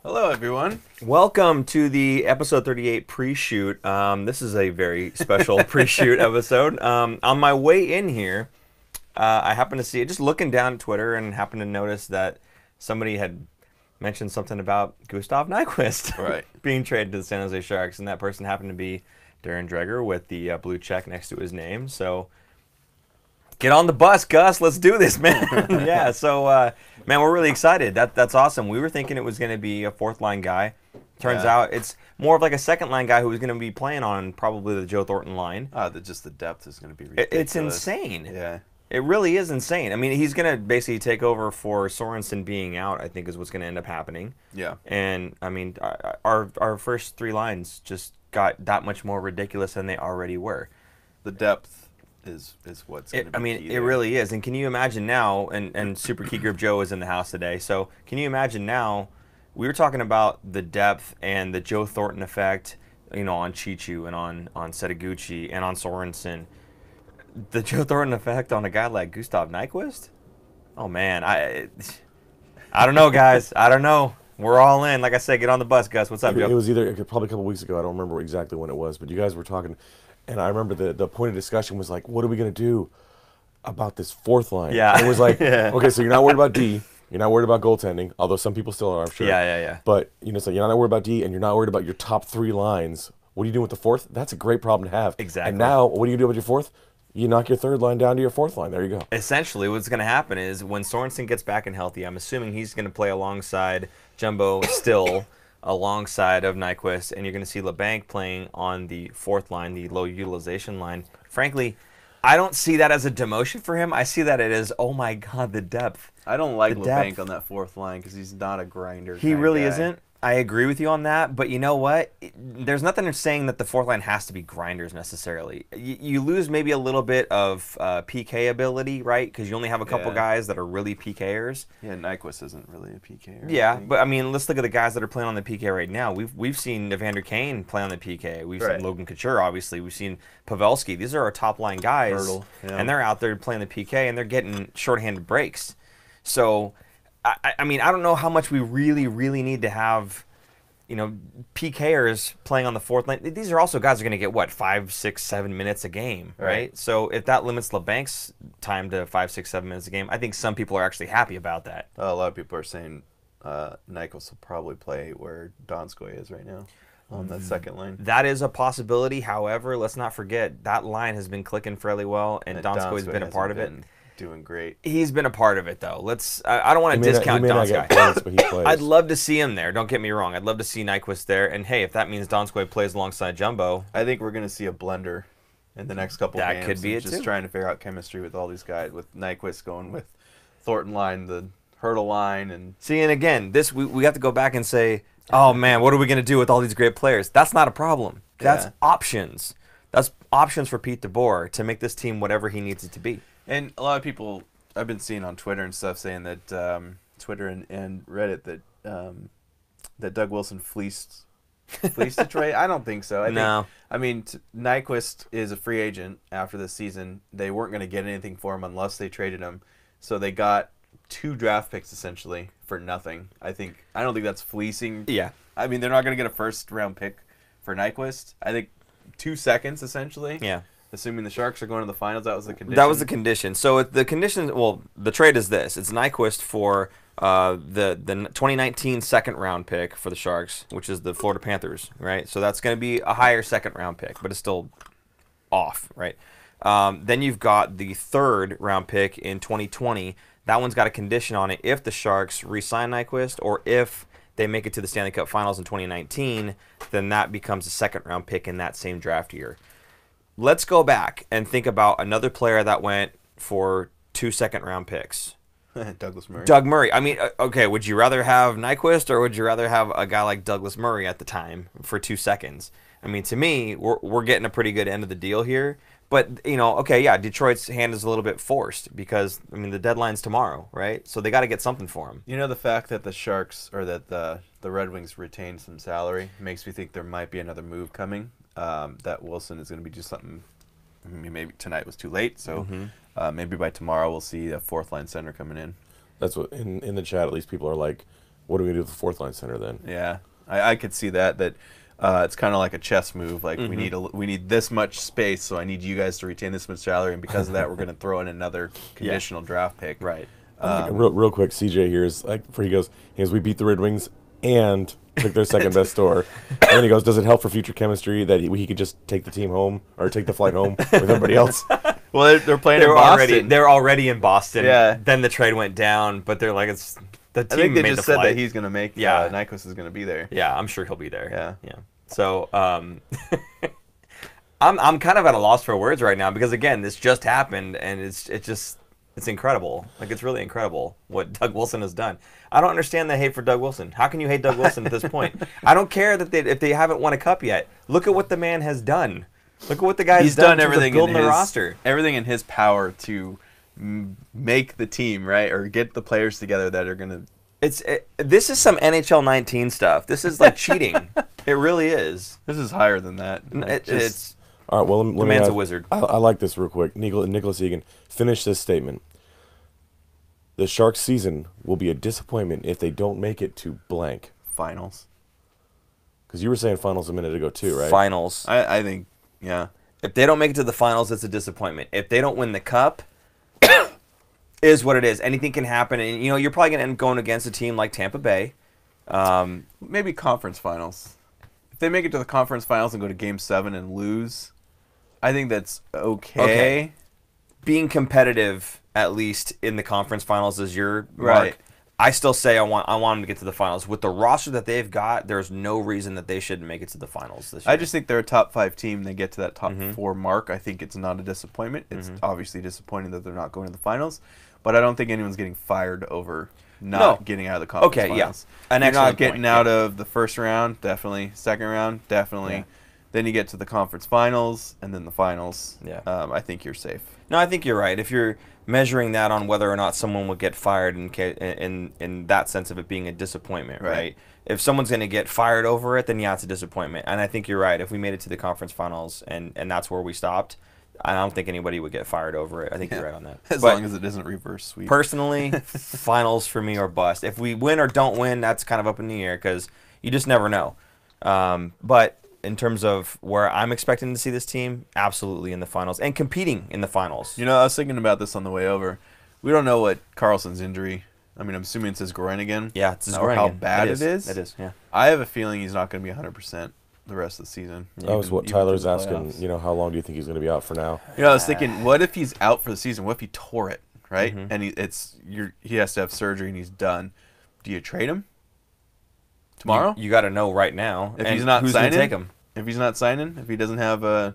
Hello, everyone. Welcome to the episode 38 pre-shoot. This is a very special pre-shoot episode. On my way in here, I happened to see, just looking down at Twitter, and happened to notice that somebody had mentioned something about Gustav Nyquist Right. being traded to the San Jose Sharks, and that person happened to be Darren Dreger with the blue check next to his name. So get on the bus, Gus. Let's do this, man. Yeah, so, man, we're really excited. That's awesome. We were thinking it was going to be a fourth-line guy. Turns out it's more of like a second-line guy who was going to be playing on probably the Joe Thornton line. Just the depth is going to be ridiculous. It's insane. Yeah. It really is insane. I mean, he's going to basically take over for Sorensen being out, I think is what's going to end up happening. Yeah. And, I mean, our first three lines just got that much more ridiculous than they already were. The depth is what's going to be I mean, key it there. really is. And can you imagine now, and Super Key Grip Joe is in the house today, so can you imagine now, we were talking about the depth and the Joe Thornton effect, you know, on Chichu and on Setaguchi and on Sorensen. The Joe Thornton effect on a guy like Gustav Nyquist? Oh, man. I don't know, guys. I don't know. We're all in. Like I said, get on the bus, Gus. What's up, Joe? It was probably a couple weeks ago. I don't remember exactly when it was, but you guys were talking, and I remember the point of discussion was like, what are we going to do about this fourth line? Yeah. And it was like, Yeah. okay, so you're not worried about D, you're not worried about goaltending, although some people still are, I'm sure. Yeah. But so you're not worried about D, and you're not worried about your top three lines. What are you doing with the fourth? That's a great problem to have. Exactly. And now, what do you do with your fourth? You knock your third line down to your fourth line. There you go. Essentially, what's going to happen is when Sorensen gets back and healthy, I'm assuming he's going to play alongside Jumbo still, alongside of Nyquist, and you're going to see LeBanc playing on the fourth line, the low utilization line. Frankly, I don't see that as a demotion for him. I see that it is, oh my God, the depth. I don't like The LeBanc depth. on that fourth line because he's not a grinder. He kind really guy. isn't. I agree with you on that, but you know what? There's nothing saying that the fourth line has to be grinders necessarily. You lose maybe a little bit of PK ability, right? Because you only have a couple Yeah. guys that are really PKers. Yeah, Nyquist isn't really a PK. Yeah, but I mean, let's look at the guys that are playing on the PK right now. We've seen Evander Kane play on the PK. We've Right. seen Logan Couture, obviously. We've seen Pavelski. These are our top line guys, Hurdle, yeah. and they're out there playing the PK, and they're getting shorthanded breaks. So, I mean, I don't know how much we really need to have, you know, PKers playing on the fourth line. These are also guys who are going to get, what, 5, 6, 7 minutes a game, right? So if that limits LeBanc's time to 5, 6, 7 minutes a game, I think some people are actually happy about that. A lot of people are saying Nyquist will probably play where Donskoy is right now on that second line. That is a possibility. However, let's not forget that line has been clicking fairly well, and Donskoy's been a part of it. Doing great. He's been a part of it, though. I don't want to discount he may not Donskoy. get points, but he plays. I'd love to see him there. Don't get me wrong. I'd love to see Nyquist there. And hey, if that means Donskoy plays alongside Jumbo, I think we're going to see a blender in the next couple of That games. could be and it, just too. trying to figure out chemistry with all these guys, with Nyquist going with Thornton line, the Hurdle line, and see, and again, we have to go back and say, oh man, what are we going to do with all these great players? That's not a problem. That's Yeah. options. That's options for Pete DeBoer to make this team whatever he needs it to be. a lot of people I've been seeing on Twitter and stuff saying that Twitter and Reddit that Doug Wilson fleeced Detroit. I don't think so. No. I mean, Nyquist is a free agent after this season. They weren't going to get anything for him unless they traded him. So they got 2 draft picks essentially for nothing. I don't think that's fleecing. Yeah. I mean, they're not going to get a first round pick for Nyquist. I think 2 seconds essentially. Yeah. Assuming the Sharks are going to the finals, that was the condition. That was the condition. So the condition, well, the trade is this. It's Nyquist for the 2019 second round pick for the Sharks, which is the Florida Panthers, right? So that's going to be a higher second round pick, but it's still off, right? Then you've got the third round pick in 2020. That one's got a condition on it if the Sharks re-sign Nyquist or if they make it to the Stanley Cup Finals in 2019, then that becomes a second round pick in that same draft year. Let's go back and think about another player that went for 2 second-round picks. Douglas Murray. Doug Murray. I mean, okay, would you rather have Nyquist or would you rather have a guy like Douglas Murray at the time for 2 seconds? I mean, to me, we're getting a pretty good end of the deal here. But, you know, okay, yeah, Detroit's hand is a little bit forced because, I mean, the deadline's tomorrow, right? So they got to get something for him. You know, the fact that the Sharks or that the Red Wings retained some salary makes me think there might be another move coming. That Wilson is going to be just something. I mean, maybe tonight was too late, so maybe by tomorrow we'll see a fourth line center coming in. That's what in the chat at least people are like, What do we do with the fourth line center then? Yeah, I could see that. It's kind of like a chess move. Like we need this much space, so I need you guys to retain this much salary, and because of that, we're going to throw in another conditional draft pick. Right. Real quick, CJ here is like, before he goes, we beat the Red Wings and took their second best score. And then he goes, does it help for future chemistry that he could just take the team home or take the flight home with everybody else? Well, they're playing in Boston. They're already in Boston. Yeah. Then the trade went down, but they're like, it's the team I think they made just the said flight. that he's going to make. Yeah. Nyquist is going to be there. Yeah, I'm sure he'll be there. Yeah. So, I'm kind of at a loss for words right now because again, this just happened and it's incredible. Like it's really incredible what Doug Wilson has done. I don't understand the hate for Doug Wilson. How can you hate Doug Wilson at this point? I don't care that if they haven't won a cup yet. Look at what the man has done. Look at what the guy's He's done. done everything building in the his roster. Everything in his power to make the team right or get the players together that are going to. This is some NHL 19 stuff. This is like cheating. It really is. This is higher than that. It's All right, well, let me man's ask- a wizard. I like this real quick. Nicholas Egan, finish this statement. The Sharks' season will be a disappointment if they don't make it to blank. finals. Because you were saying finals a minute ago too, right? Finals. I think, yeah. If they don't make it to the finals, it's a disappointment. If they don't win the cup, is what it is. Anything can happen, and you're probably going to end up going against a team like Tampa Bay. Maybe conference finals. If they make it to the conference finals and go to Game 7 and lose, I think that's okay. Being competitive, at least in the conference finals, is your Right. mark. I still say I want them to get to the finals. With the roster that they've got, there's no reason that they shouldn't make it to the finals this year. I just think they're a top 5 team. They get to that top 4 mark. I think it's not a disappointment. It's obviously disappointing that they're not going to the finals, but I don't think anyone's getting fired over not getting out of the conference finals. An You're excellent not getting point, out yeah. of the first round, definitely. Second round, definitely. Yeah. Then you get to the conference finals, and then the finals. Yeah. I think you're safe. No, I think you're right. If you're measuring that on whether or not someone would get fired in that sense of it being a disappointment, right? If someone's going to get fired over it, then yeah, it's a disappointment. And I think you're right. If we made it to the conference finals and that's where we stopped, I don't think anybody would get fired over it. I think you're right on that. As But long as it isn't reverse sweep. personally, finals for me are bust. If we win or don't win, that's kind of up in the air because you just never know. But in terms of where I'm expecting to see this team, absolutely in the finals and competing in the finals. I was thinking about this on the way over. We don't know what Carlson's injury. I mean, I'm assuming it's his groin again. Yeah, it's his or groin how again. bad It is. it is. It is, yeah. I have a feeling he's not going to be 100% the rest of the season. That was what Even Tyler's through the asking. playoffs. How long do you think he's going to be out for now? I was thinking, what if he's out for the season? What if he tore it, right? And he has to have surgery and he's done. Do you trade him tomorrow? You got to know right now. If And he's not who's gonna signing, take him? if he's not signing, if he doesn't have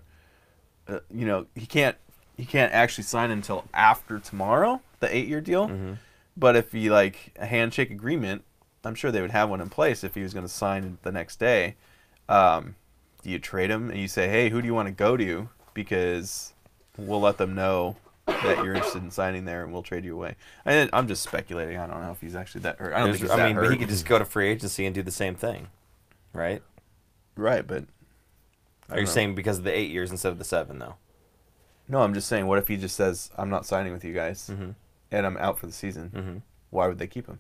he can't actually sign until after tomorrow, the 8-year deal. But if he a handshake agreement, I'm sure they would have one in place if he was going to sign the next day. Do you trade him and you say, hey, who do you want to go to? Because we'll let them know that you're interested in signing there and we'll trade you away. I'm just speculating. I don't know if he's actually that hurt. I don't think he's that hurt. but he could just go to free agency and do the same thing, right? Right, but Are you saying because of the 8 years instead of the 7, though? no, I'm just saying, what if he just says, I'm not signing with you guys and I'm out for the season? Why would they keep him?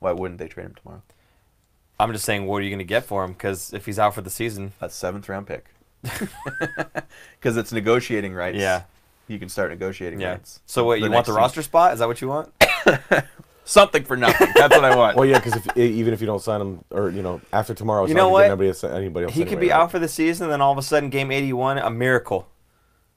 Why wouldn't they trade him tomorrow? I'm just saying, what are you going to get for him? Because if he's out for the season, A 7th round pick. Because it's negotiating rights. Yeah. You can start negotiating rights. So what, you want the roster spot? Is that what you want? Something for nothing. That's what I want. Well, yeah, because even if you don't sign him, or after tomorrow, it's You not know gonna what? get anybody else. He could anyway, be right? out for the season, and then all of a sudden, game 81, a miracle.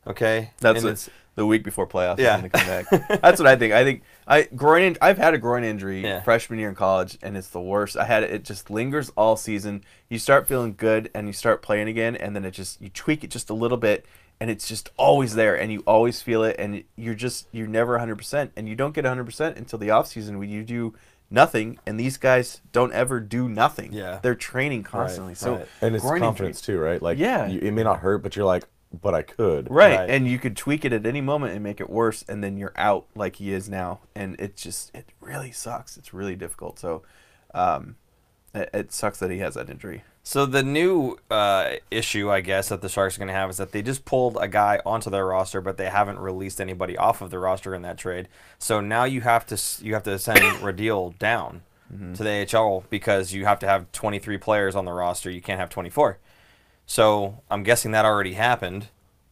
Okay? That's And the week before playoffs. Yeah. When they come back. That's what I think. I've had a groin injury Yeah. freshman year in college, and it's the worst. It just lingers all season. You start feeling good, and you start playing again, and then you tweak it just a little bit, and it's just always there, and you always feel it, and you're never 100%, and you don't get 100% until the off season when you do nothing, and these guys don't ever do nothing. Yeah. They're training constantly. So right. And it's groin confidence too, right? Like, Yeah. it may not hurt, but you're like, but I could. Right. And you could tweak it at any moment and make it worse, and then you're out like he is now. And it really sucks. It's really difficult. So it sucks that he has that injury. So the new issue, I guess, that the Sharks are going to have is that they just pulled a guy onto their roster, but they haven't released anybody off of the roster in that trade. So now you have to send Radil down. to the AHL because you have to have 23 players on the roster. You can't have 24. So I'm guessing that already happened.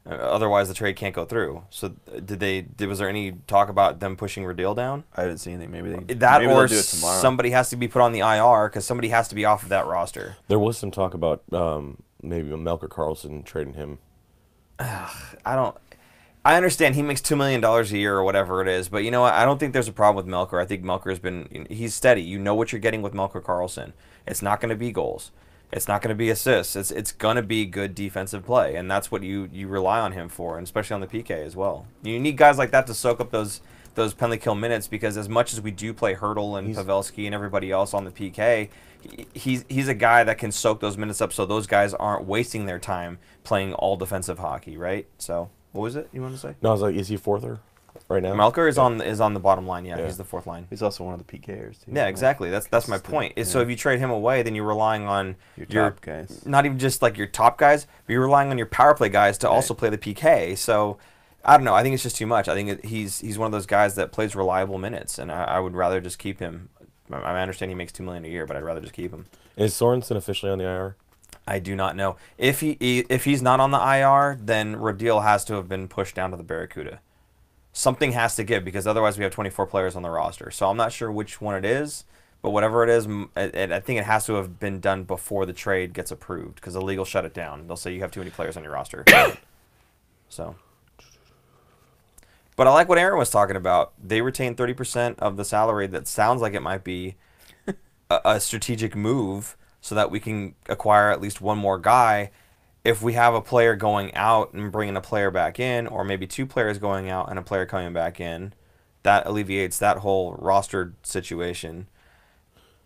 Otherwise, the trade can't go through. So was there any talk about them pushing Radil down? I didn't see anything. Maybe Or they'll do it tomorrow. somebody has to be put on the IR because somebody has to be off of that roster. There was some talk about maybe Melker Karlsson trading him. I understand he makes $2 million a year or whatever it is, but you know what? I don't think there's a problem with Melker. I think he's steady. You know what you're getting with Melker Karlsson. It's not going to be goals. It's not going to be assists. It's going to be good defensive play, and that's what you rely on him for, and especially on the PK as well. You need guys like that to soak up those penalty kill minutes because as much as we do play Hurdle and Pavelski and everybody else on the PK, he's a guy that can soak those minutes up so those guys aren't wasting their time playing all defensive hockey, right? So, what was it you wanted to say? No, I was like, is he fourther right now? Melker is on the bottom line. Yeah, he's the fourth line. He's also one of the PKers too. Yeah, exactly. That's my point. So if you trade him away, then you're relying on your top guys. Not even just like your top guys, but you're relying on your power play guys to also play the PK. So I don't know. I think it's just too much. I think he's one of those guys that plays reliable minutes, and I would rather just keep him. I understand he makes $2 million a year, but I'd rather just keep him. Is Sorensen officially on the IR? I do not know. If he's not on the IR, then Radil has to have been pushed down to the Barracuda. Something has to give because otherwise we have 24 players on the roster. So I'm not sure which one it is, but whatever it is, I think it has to have been done before the trade gets approved because the league will shut it down. They'll say you have too many players on your roster. So, but I like what Aaron was talking about. They retain 30% of the salary. That sounds like it might be a strategic move so that we can acquire at least one more guy. If we have a player going out and bringing a player back in, or maybe two players going out and a player coming back in, that alleviates that whole roster situation.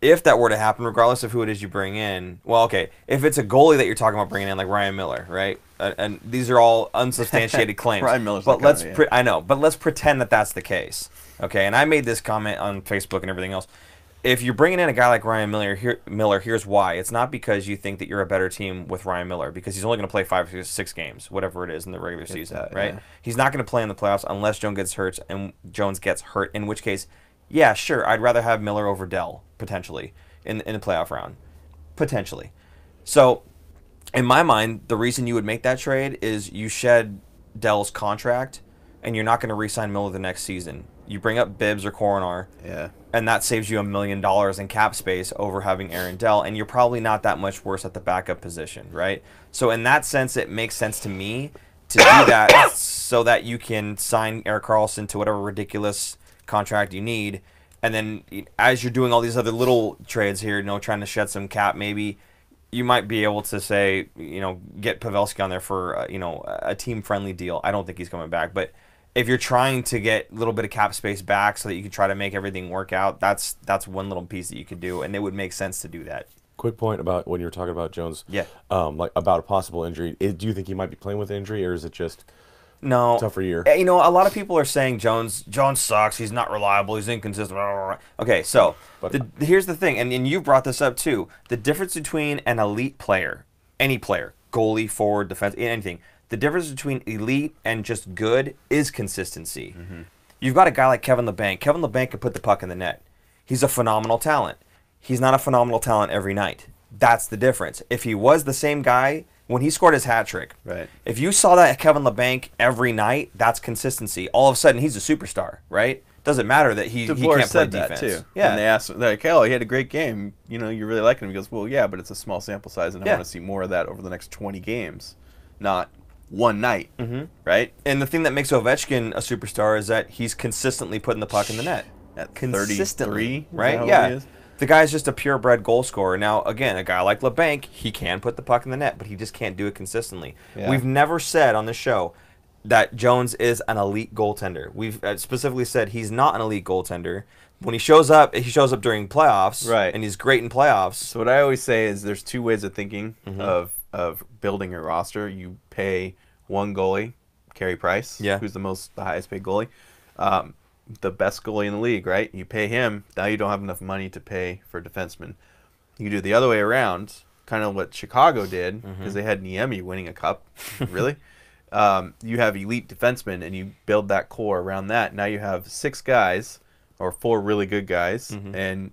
If that were to happen, regardless of who it is you bring in, well, okay, if it's a goalie that you're talking about bringing in, like Ryan Miller, right? And these are all unsubstantiated claims. Ryan Miller's but I know, but let's pretend that that's the case, okay? And I made this comment on Facebook and everything else. If you're bringing in a guy like Ryan Miller, here's why. It's not because you think that you're a better team with Ryan Miller, because he's only going to play 5 or 6 games, whatever it is in the regular season, right? Yeah. He's not going to play in the playoffs unless Jones gets hurt, in which case, yeah, sure, I'd rather have Miller over Dell, potentially, in the playoff round. Potentially. So, in my mind, the reason you would make that trade is you shed Dell's contract, and you're not going to re-sign Miller the next season. You bring up Bibbs or Coronar, and that saves you $1 million in cap space over having Aaron Dell, and you're probably not that much worse at the backup position, right? So in that sense, it makes sense to me to do that so that you can sign Erik Karlsson to whatever ridiculous contract you need, and then as you're doing all these other little trades here, trying to shed some cap, maybe you might be able to say, get Pavelski on there for a team-friendly deal. I don't think he's coming back, but if you're trying to get a little bit of cap space back so that you can try to make everything work out, that's one little piece that you could do, and it would make sense to do that. Quick point about when you were talking about Jones. Yeah. Like about a possible injury. Do you think he might be playing with injury, or is it just no tougher year? A lot of people are saying Jones sucks. He's not reliable. He's inconsistent. Okay, so here's the thing, and you brought this up too. The difference between an elite player, any player, goalie, forward, defense, anything. The difference between elite and just good is consistency. Mm-hmm. You've got a guy like Kevin Labanc. Kevin Labanc can put the puck in the net. He's a phenomenal talent. He's not a phenomenal talent every night. That's the difference. If he was the same guy when he scored his hat trick, right? If you saw that Kevin Labanc every night, that's consistency. All of a sudden, he's a superstar, right? Doesn't matter that he can't play defense. Too. Yeah, and they asked like, "Oh, he had a great game. You really like him." He goes, "Well, yeah, but it's a small sample size, and I want to see more of that over the next 20 games, not one night." Mm-hmm. Right? And the thing that makes Ovechkin a superstar is that he's consistently putting the puck in the net. At 33, right? Yeah. The guy's just a purebred goal scorer. Now, again, a guy like Labanc, he can put the puck in the net, but he just can't do it consistently. Yeah. We've never said on the show that Jones is an elite goaltender. We've specifically said he's not an elite goaltender. When he shows up during playoffs, right? And he's great in playoffs. So what I always say is there's two ways of thinking of building a roster. You pay one goalie, Carey Price, who's the highest paid goalie, the best goalie in the league, right? You pay him. Now you don't have enough money to pay for defensemen. You do it the other way around, kind of what Chicago did, because they had Niemi winning a cup. Really? You have elite defensemen, and you build that core around that. Now you have 6 guys, or 4 really good guys, and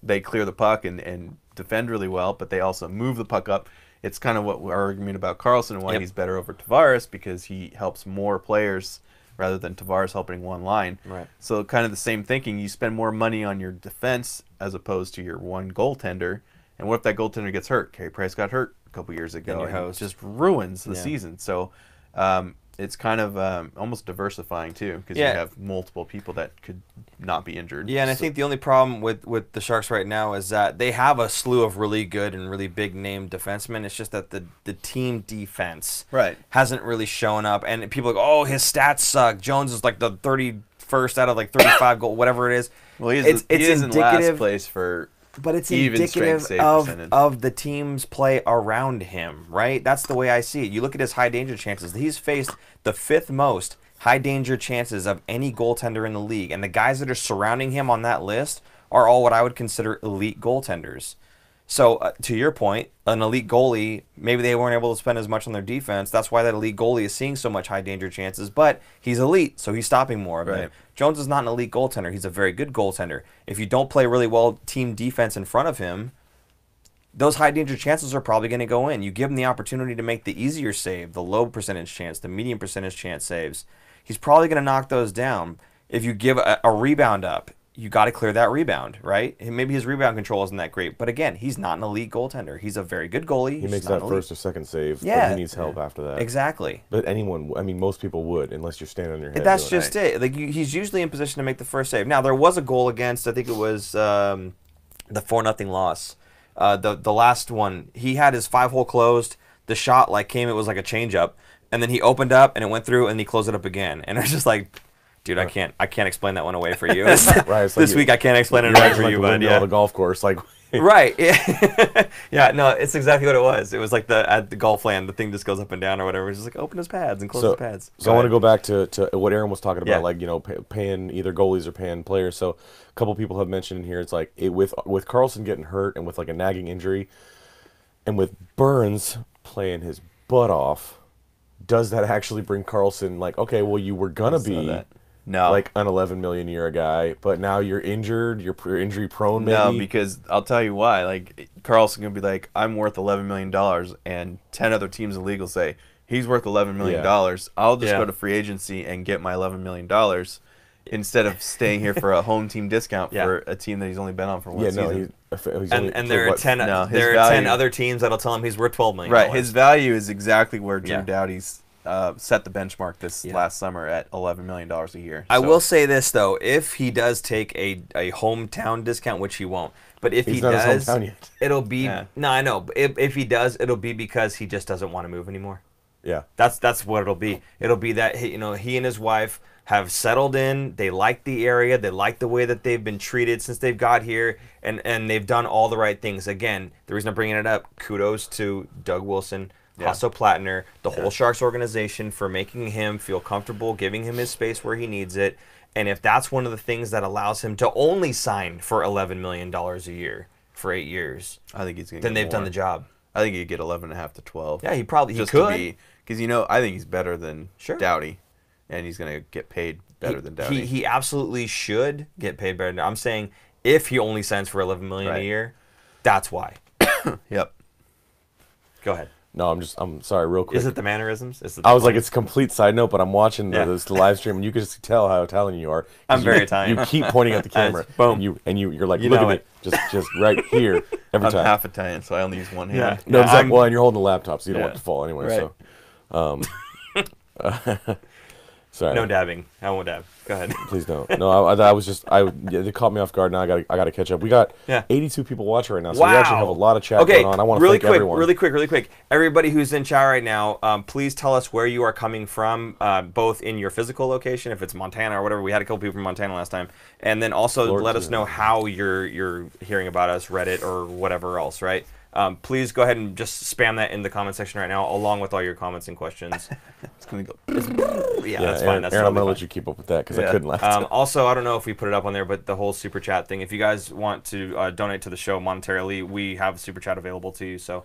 they clear the puck and defend really well, but they also move the puck up. It's kind of what our argument about Carlson and why he's better over Tavares, because he helps more players rather than Tavares helping one line. Right. So kind of the same thinking. You spend more money on your defense as opposed to your one goaltender. And what if that goaltender gets hurt? Carey Price got hurt a couple years ago, and it just ruins the season. So it's kind of almost diversifying too, because you have multiple people that could not be injured. Yeah, and I think the only problem with the Sharks right now is that they have a slew of really good and really big name defensemen. It's just that the team defense hasn't really shown up, and people are like, oh, his stats suck. Jones is like the 31st out of like 35 goal, whatever it is. Well, he is in last place for. But it's even indicative of the team's play around him, right? That's the way I see it. You look at his high danger chances. He's faced the 5th most high danger chances of any goaltender in the league. And the guys that are surrounding him on that list are all what I would consider elite goaltenders. So to your point, an elite goalie, maybe they weren't able to spend as much on their defense. That's why that elite goalie is seeing so much high danger chances. But he's elite, so he's stopping more of them. Jones is not an elite goaltender. He's a very good goaltender. If you don't play really well team defense in front of him, those high danger chances are probably going to go in. You give him the opportunity to make the easier save, the low percentage chance, the medium percentage chance saves. He's probably going to knock those down. If you give a rebound up, you got to clear that rebound, right? And maybe his rebound control isn't that great, but again, he's not an elite goaltender. He's a very good goalie. He makes that first or second save, but he needs help after that. Exactly. But most people would, unless you're standing on your head. That's just it. Like he's usually in position to make the first save. Now there was a goal against, I think it was the 4-0 loss. The last one, he had his 5-hole closed. The shot came, it was like a changeup, and then he opened up and it went through, and he closed it up again, and it was just like. Dude, I can't explain that one away for you. This week I can't explain it away for you, but the golf course, right? Yeah, yeah. No, it's exactly what it was. It was like at the golf land, the thing just goes up and down or whatever. It's just like open his pads and close his pads. So I want to go back to what Aaron was talking about, paying either goalies or paying players. So a couple people have mentioned in here, it's like with Carlson getting hurt and with like a nagging injury, and with Burns playing his butt off, does that actually bring Carlson okay? Well, you were gonna be. No. Like an $11 million a year guy, but now you're injured, you're injury prone maybe? No, because I'll tell you why. Carlson can be like, I'm worth $11 million, and 10 other teams in the league will say, he's worth $11 million. I'll just go to free agency and get my $11 million instead of staying here for a home team discount for a team that he's only been on for one season. And there are 10 other teams that'll tell him he's worth $12 million. Right, his value is exactly where Drew Doughty's set the benchmark this last summer at $11 million a year. I will say this, though. If he does take a hometown discount, which he won't, but if he does, it'll be... No, I know. But if he does, it'll be because he just doesn't want to move anymore. Yeah. That's what it'll be. It'll be that he and his wife have settled in. They like the area. They like the way that they've been treated since they've got here, and they've done all the right things. Again, the reason I'm bringing it up, kudos to Doug Wilson, Hasso Plattner, the whole Sharks organization for making him feel comfortable, giving him his space where he needs it. And if that's one of the things that allows him to only sign for $11 million a year for 8 years, I think he's going to then they've done the job. I think he'd get 11.5 to 12. Yeah, he could. Because, I think he's better than Doughty, and he's going to get paid better than Doughty. He absolutely should get paid better. I'm saying if he only signs for $11 million a year, that's why. Yep. Go ahead. No, I'm sorry, real quick. Is it the mannerisms? I was like, it's a complete side note, but I'm watching the live stream, and you can just tell how Italian you are. I'm very Italian. You keep pointing at the camera. Boom. And you're like, look at me. Just right here every time. I'm half Italian, so I only use one hand. No, exactly. Well, and you're holding the laptop, so you don't want it to fall anyway. Right. So, sorry. No dabbing. I won't dab. Go ahead. Please don't. No, I was just they caught me off guard. Now I got to catch up. We got 82 people watching right now, so we actually have a lot of chat going on. I want to thank everyone. Really quick. Everybody who's in chat right now, please tell us where you are coming from, both in your physical location, if it's Montana or whatever. We had a couple people from Montana last time, and then also let us know how you're hearing about us, Reddit or whatever else, right? Please go ahead and just spam that in the comment section right now, along with all your comments and questions. It's going to go. That's fine. That's Aaron, I'm going to let you keep up with that because I couldn't last time. Also, I don't know if we put it up on there, but the whole super chat thing. If you guys want to donate to the show monetarily, we have super chat available to you, so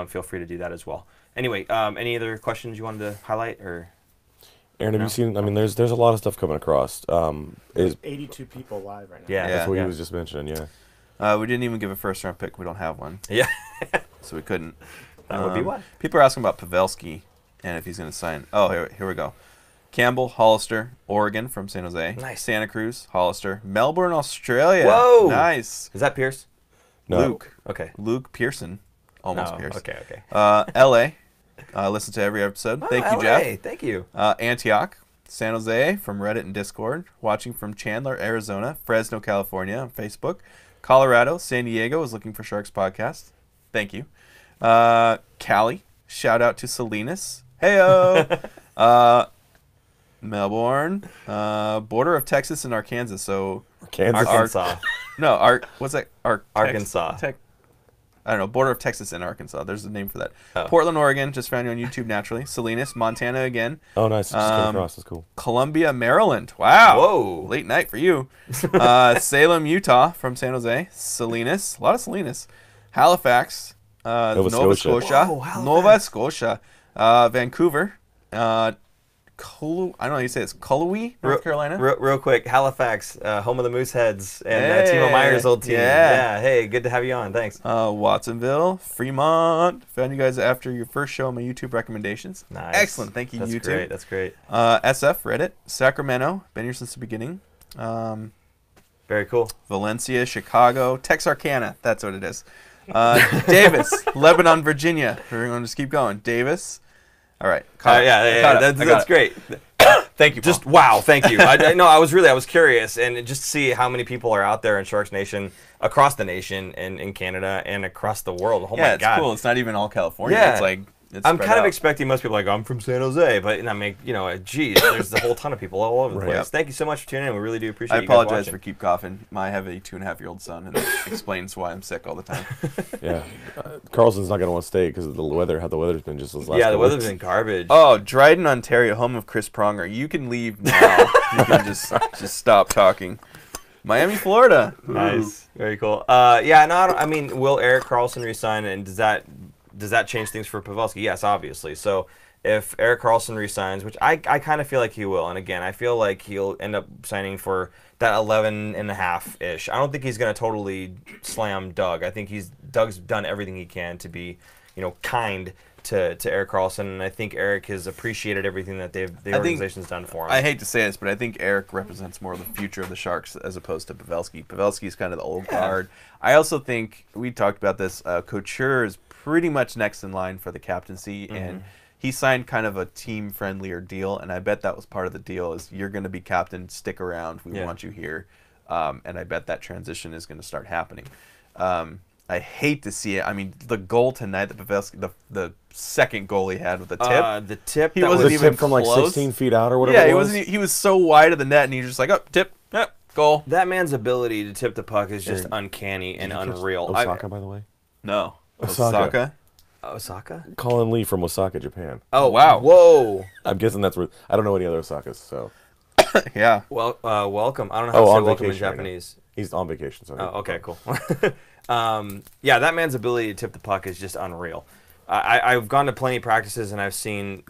feel free to do that as well. Anyway, any other questions you wanted to highlight, or? Aaron, have you seen? I mean, there's a lot of stuff coming across. There's 82 people live right now. Yeah, that's what he was just mentioning. Yeah. We didn't even give a first-round pick. We don't have one, Yeah, so we couldn't. that would be why. People are asking about Pavelski and if he's going to sign. Oh, here we go. Campbell, Hollister, Oregon from San Jose. Nice. Santa Cruz, Hollister. Melbourne, Australia. Whoa. Nice. Is that Pierce? No. Luke. Okay. Luke Pearson. Almost Oh, Pierce. okay. LA. Listen to every episode. Oh, Thank you, LA. Jeff. Thank you. Antioch, San Jose from Reddit and Discord. Watching from Chandler, Arizona. Fresno, California on Facebook. Colorado, San Diego is looking for Sharks podcast. Thank you. Cali. Shout out to Salinas. Heyo. Melbourne. Border of Texas and Arkansas. So Kansas. Arkansas. what's that? Arkansas. I don't know. Border of Texas and Arkansas. There's a name for that. Oh. Portland, Oregon. Just found you on YouTube naturally. Salinas, Montana again. Oh, nice. Just came across. That's cool. Columbia, Maryland. Wow. Whoa. Late night for you. Salem, Utah from San Jose. Salinas. A lot of Salinas. Halifax. Nova Scotia. Whoa, Halifax. Nova Scotia. Vancouver. I don't know how you say this. Cullowhee, North Carolina. Real quick, Halifax, home of the Mooseheads and Timo Meyer's old team. Yeah. Hey, good to have you on. Thanks. Watsonville, Fremont. Found you guys after your first show on my YouTube recommendations. Nice. Excellent. Thank you, That's YouTube. great. That's great. SF, Reddit. Sacramento. Been here since the beginning. Very cool. Valencia, Chicago. Texarkana. That's what it is. Davis, Lebanon, Virginia. We're going to just keep going. Davis. All right. That's great. Thank you, Paul. Just wow, thank you. I was curious, and just to see how many people are out there in Sharks Nation, across the nation, and in Canada, and across the world. Oh yeah, my it's God. cool. It's not even all California. Yeah. It's like it's I'm spread kind of out. expecting most people like, I'm from San Jose, but I mean, geez, there's a whole ton of people all over the Right. place. Yep. Thank you so much for tuning in. We really do appreciate I you guys apologize watching. for keep coughing. I have a 2.5-year-old son, and that explains why I'm sick all the time. Yeah. Carlson's not going to want to stay because of the weather, how the weather's been just this last Yeah, the couple weather's weeks. been garbage. Oh, Dryden, Ontario, home of Chris Pronger. You can leave now. You can just stop talking. Miami, Florida. Nice, very cool. Yeah, no, I mean, will Erik Karlsson resign, and does that change things for Pavelski? Yes, obviously. So if Erik Karlsson resigns, which I kind of feel like he will, and again, I feel like he'll end up signing for that 11.5-ish. I don't think he's going to totally slam Doug. I think Doug's done everything he can to be, kind to Erik Karlsson, and I think Erik has appreciated everything that the organization's done for him. I hate to say this, but I think Erik represents more of the future of the Sharks as opposed to Pavelski. Pavelski's kind of the old guard. I also think, we talked about this, Couture is pretty much next in line for the captaincy, and he signed kind of a team-friendlier deal, and I bet that was part of the deal is you're going to be captain, stick around, we want you here, and I bet that transition is going to start happening. I hate to see it. I mean, the goal tonight, the Pavelski, the second goal he had with the tip. The tip. He that wasn't Was it even tip from like close. 16 feet out or whatever Yeah, it he was? wasn't. He was so wide of the net, and he was just like, oh, tip, yep, goal. That man's ability to tip the puck is just uncanny and unreal. Osaka, by the way. No, Osaka. Osaka? Colin Lee from Osaka, Japan. Oh, wow. Whoa. I'm guessing that's where... I don't know any other Osakas, so... Yeah. Well, welcome. I don't know how to say on welcome in vacation right now. Japanese. He's on vacation, so... Oh, okay, cool. Yeah, that man's ability to tip the puck is just unreal. I've gone to plenty of practices, and I've seen...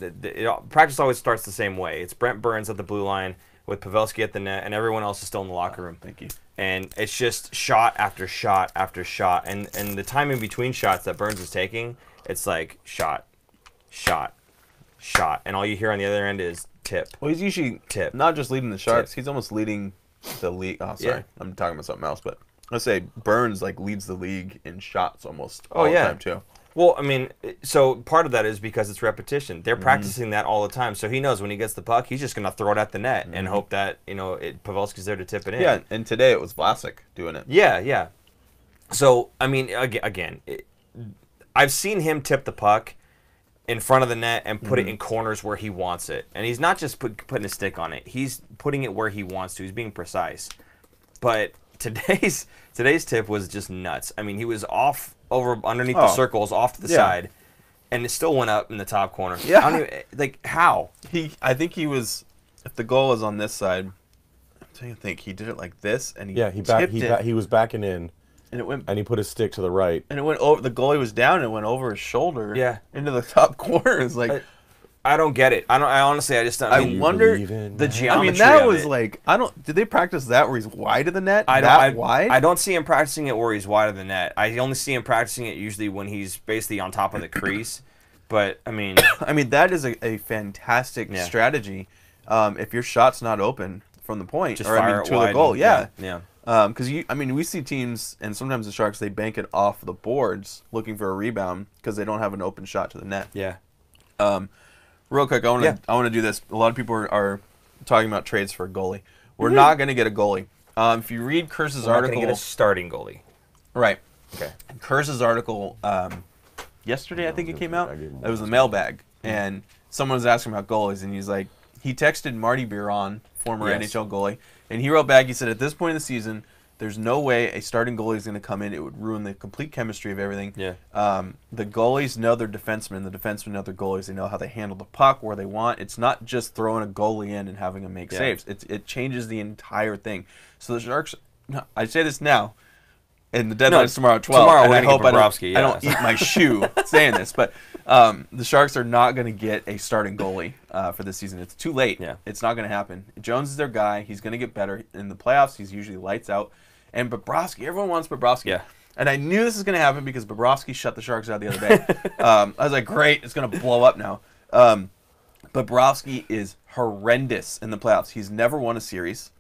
practice always starts the same way. It's Brent Burns at the blue line with Pavelski at the net, and everyone else is still in the locker room. Thank you. And it's just shot after shot after shot. And the time in between shots that Burns is taking, it's like shot, shot, shot. And all you hear on the other end is tip. Well, he's usually Tip. not just leading the Sharks. Tip. He's almost leading the league. Oh, sorry. Yeah. I'm talking about something else, but let's say Burns leads the league in shots almost Oh, all yeah. the time too. Well, I mean, so part of that is because it's repetition. They're practicing that all the time. So he knows when he gets the puck, he's just going to throw it at the net and hope that, Pavelski's there to tip it in. Yeah, and today it was Vlasic doing it. Yeah, yeah. So, I mean, again, I've seen him tip the puck in front of the net and put it in corners where he wants it. And he's not just putting a stick on it. He's putting it where he wants to. He's being precise. But today's tip was just nuts. I mean, he was off underneath the circles, off to the side, and it still went up in the top corner. Yeah. I don't even, how? I think he was, if the goal was on this side, I'm trying to think, he did it like this, and he tipped it, he was backing in, and it went, and he put his stick to the right. and it went over. The goalie was down, and it went over his shoulder, Yeah. into the top corner. It's like, I don't get it. I honestly, I just don't. I mean, wonder believe in the that? geometry. I mean, that of was it. like did they practice that where he's wide of the net? Wide? Wide? I don't see him practicing it where he's wide of the net. I only see him practicing it usually when he's basically on top of the crease. But I mean, I mean, that is a fantastic strategy. If your shot's not open from the point, just or fire I mean, it to wide. the goal, yeah. Yeah. Because we see teams, and sometimes the Sharks, they bank it off the boards looking for a rebound because they don't have an open shot to the net. Yeah. Real quick, I want to do this. A lot of people are talking about trades for a goalie. We're not going to get a goalie. If you read Kurse's We're not article, gonna get a starting goalie. right? Okay. Kurse's article yesterday, I think it came out. It was the mailbag, and someone was asking about goalies, and he's like, he texted Marty Biron, former Yes. NHL goalie, and he wrote back. He said, at this point in the season, there's no way a starting goalie is going to come in. It would ruin the complete chemistry of everything. Yeah. The goalies know their defensemen. The defensemen know their goalies. They know how they handle the puck, where they want. It's not just throwing a goalie in and having him make saves. It changes the entire thing. So the Sharks, I say this now, and the deadline's tomorrow at 12. Tomorrow and we're I gonna hope get I Bobrovsky, don't eat my shoe saying this, but the Sharks are not going to get a starting goalie for this season. It's too late. Yeah. It's not going to happen. Jones is their guy. He's going to get better. In the playoffs, he's usually lights out. And Bobrovsky, everyone wants Bobrovsky. Yeah. And I knew this was going to happen because Bobrovsky shut the Sharks out the other day. I was like, great, it's going to blow up now. Bobrovsky is horrendous in the playoffs. He's never won a series.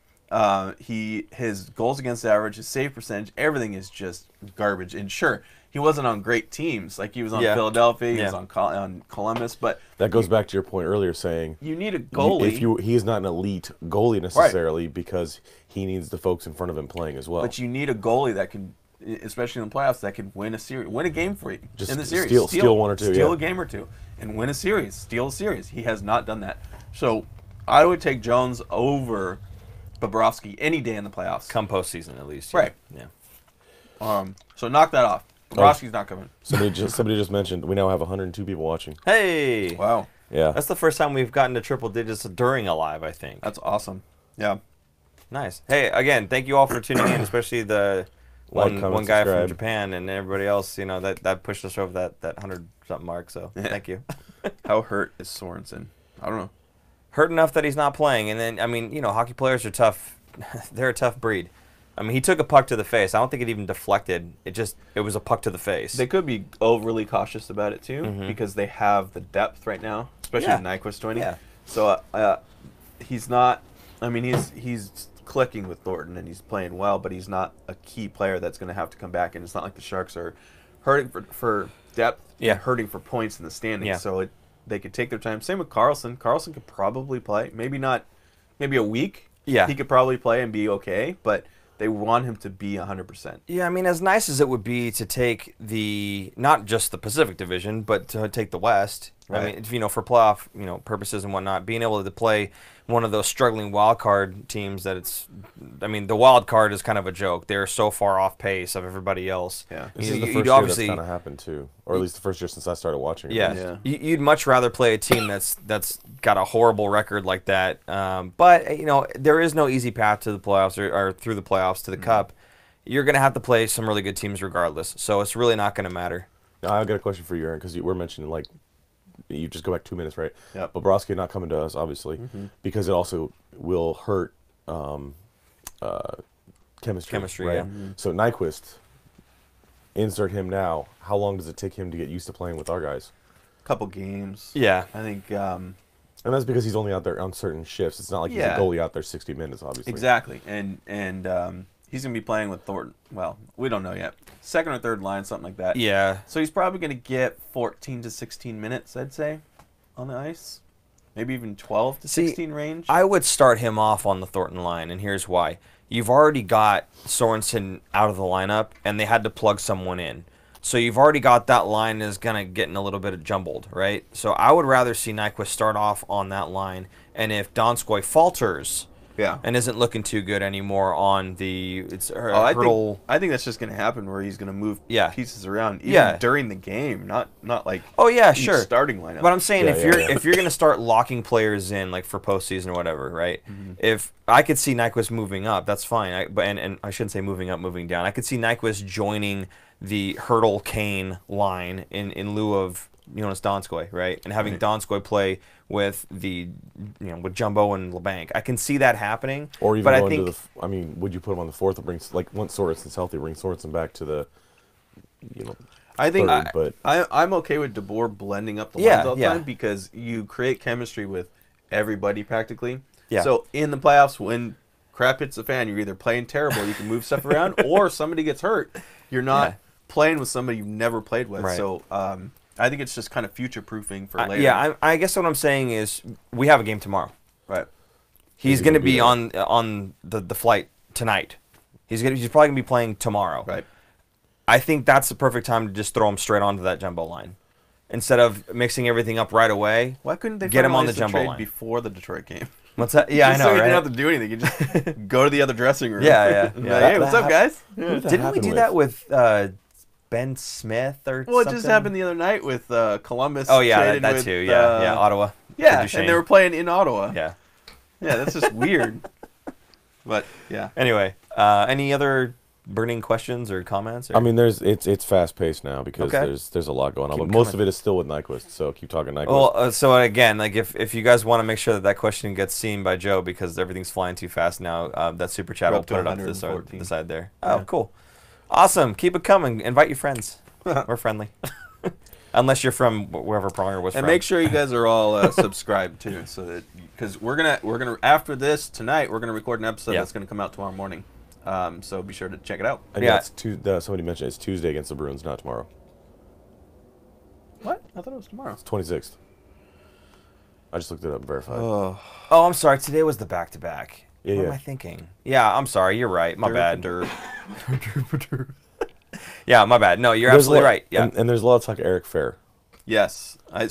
His goals against average, his save percentage, everything is just garbage. And sure, he wasn't on great teams. Like he was on Philadelphia, he was on Columbus, but That goes back to your point earlier saying you need a goalie. he is not an elite goalie necessarily because he needs the folks in front of him playing as well. But you need a goalie that can, especially in the playoffs, that can win a series, win a game for you Just in the series. steal one or two, steal yeah. a game or two, and win a series, steal a series. He has not done that. So I would take Jones over Bobrovsky any day in the playoffs. Come postseason at least. Right. Yeah. So knock that off. Bobrovsky's not coming. Somebody just mentioned we now have 102 people watching. Hey. Wow, Yeah. That's the first time we've gotten to triple digits during a live, I think. that's awesome. Yeah. Nice. Hey, again, thank you all for tuning in, especially the Like, comment, one guy from subscribe. Japan and everybody else. You know that pushed us over that 100-something mark. So thank you. How hurt is Sorensen? I don't know. Hurt enough that he's not playing, and then I mean, you know, hockey players are tough. They're a tough breed. I mean, he took a puck to the face. I don't think it even deflected. It was a puck to the face. They could be overly cautious about it too, because they have the depth right now, especially with Nyquist joining. Yeah. So he's not. I mean, he's clicking with Thornton and he's playing well, but he's not a key player that's going to have to come back. And it's not like the Sharks are hurting for depth, and hurting for points in the standings. Yeah. So they could take their time. Same with Carlson. Carlson could probably play. Maybe a week. Yeah. He could probably play and be okay, but they want him to be 100%. Yeah, I mean, as nice as it would be to take not just the Pacific Division, but to take the West. Right. I mean, you know, for playoff, you know, purposes and whatnot, being able to play one of those struggling wild card teams the wild card is kind of a joke. They're so far off pace of everybody else. Yeah. This is the You'd first year obviously- that's kind of happened too, or at least the first year since I started watching. Yeah. Yeah. You'd much rather play a team that's got a horrible record like that. But, you know, there is no easy path to the playoffs or through the playoffs to the Cup. You're going to have to play some really good teams regardless. So it's really not going to matter. Now, I've got a question for you, Aaron, because you were mentioning like you just go back 2 minutes, right? Yep. Bobrovsky not coming to us, obviously, because it also will hurt chemistry. Right? yeah. So Nyquist, insert him now. How long does it take him to get used to playing with our guys? Couple games. Yeah. I think And that's because he's only out there on certain shifts. It's not like he's a Yeah. goalie out there 60 minutes, obviously. exactly. And he's going to be playing with Thornton. Well, we don't know yet. Second or third line, something like that. Yeah. So he's probably going to get 14 to 16 minutes, I'd say, on the ice. Maybe even 12 to 16 range. I would start him off on the Thornton line, and here's why. You've already got Sorensen out of the lineup, and they had to plug someone in. So you've already got that line is going to getting a little bit jumbled, right? So I would rather see Nyquist start off on that line, and if Donskoy falters yeah. and isn't looking too good anymore on the hurdle... I think that's just going to happen where he's going to move Yeah. pieces around even during the game, not like Oh yeah, each sure. starting lineup. But I'm saying Yeah, if you're gonna start locking players in like for postseason or whatever, right? If I could see Nyquist moving up, that's fine. And I shouldn't say moving up, moving down. I could see Nyquist joining the Hurdle Kane line in lieu of Jonas Donskoy, right? And having Donskoy play with with Jumbo and LeBanc. I can see that happening. Or even but go I think, into I mean, would you put him on the fourth or bring once Sorensen's healthy, bring Sorensen back to the I think third, I'm okay with DeBoer blending up the lines all the time because you create chemistry with everybody practically. Yeah. So in the playoffs, when crap hits the fan, you're either playing terrible, you can move stuff around, or somebody gets hurt. You're not playing with somebody you've never played with. Right. So I think it's just kind of future-proofing for later. Yeah, I guess what I'm saying is we have a game tomorrow. Right. He's going to be on the flight tonight. He's probably going to be playing tomorrow. Right. I think that's the perfect time to just throw him straight onto that jumbo line. Instead of mixing everything up right away, Why couldn't they get him on the finalize jumbo trade line before the Detroit game? What's that? Yeah, I know, So you right? didn't have to do anything. You just go to the other dressing room. Yeah. Like, hey, what's up, guys? Who did that Didn't we happen do with? that with Ben Smith or Well, it something? just happened the other night with Columbus. Oh, yeah, traded that with, too. Yeah, Ottawa. Yeah, Duchesne. and they were playing in Ottawa. Yeah. Yeah, that's just weird. But, yeah. Anyway, any other burning questions or comments? Or? I mean, it's fast paced now because there's a lot going on, Keep but most coming. of it is still with Nyquist. So keep talking Nyquist. Well, so again, like if you guys want to make sure that question gets seen by Joe because everything's flying too fast now, that super chat will Up to put it up to 114. the side there. Oh, cool, awesome! Keep it coming. Invite your friends. We're friendly, unless you're from wherever Pronger was And from. make sure you guys are all subscribed too, so that because we're gonna after this tonight we're gonna record an episode that's gonna come out tomorrow morning. So be sure to check it out. And it's somebody mentioned it's Tuesday against the Bruins, not tomorrow. What? I thought it was tomorrow. It's 26th. I just looked it up and verified. Oh, I'm sorry. Today was the back-to-back. Yeah, What am I thinking? Yeah, I'm sorry. You're right. My bad. Derp. Yeah, my bad. No, you're There's absolutely a lot- right. Yeah. and there's a lot of talk of Eric Fair. Yes. I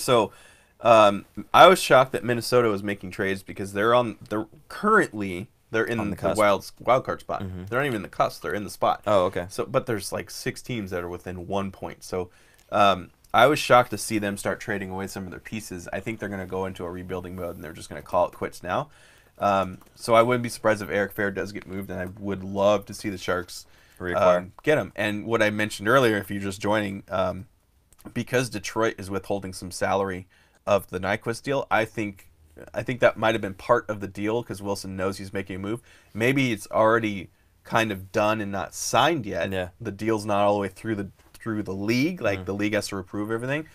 was shocked that Minnesota was making trades because they're currently in On the the cusp. wild card spot. They're not even in the cusp. They're in the spot. Oh, okay. So, but there's like 6 teams that are within 1 point. So, I was shocked to see them start trading away some of their pieces. I think they're going to go into a rebuilding mode and they're just going to call it quits now. So I wouldn't be surprised if Eric Fair does get moved, and I would love to see the Sharks get him. And what I mentioned earlier, if you're just joining, because Detroit is withholding some salary of the Nyquist deal, I think that might have been part of the deal because Wilson knows he's making a move. Maybe it's already kind of done and not signed yet. Yeah. The deal's not all the way through the league. Like the league has to approve everything.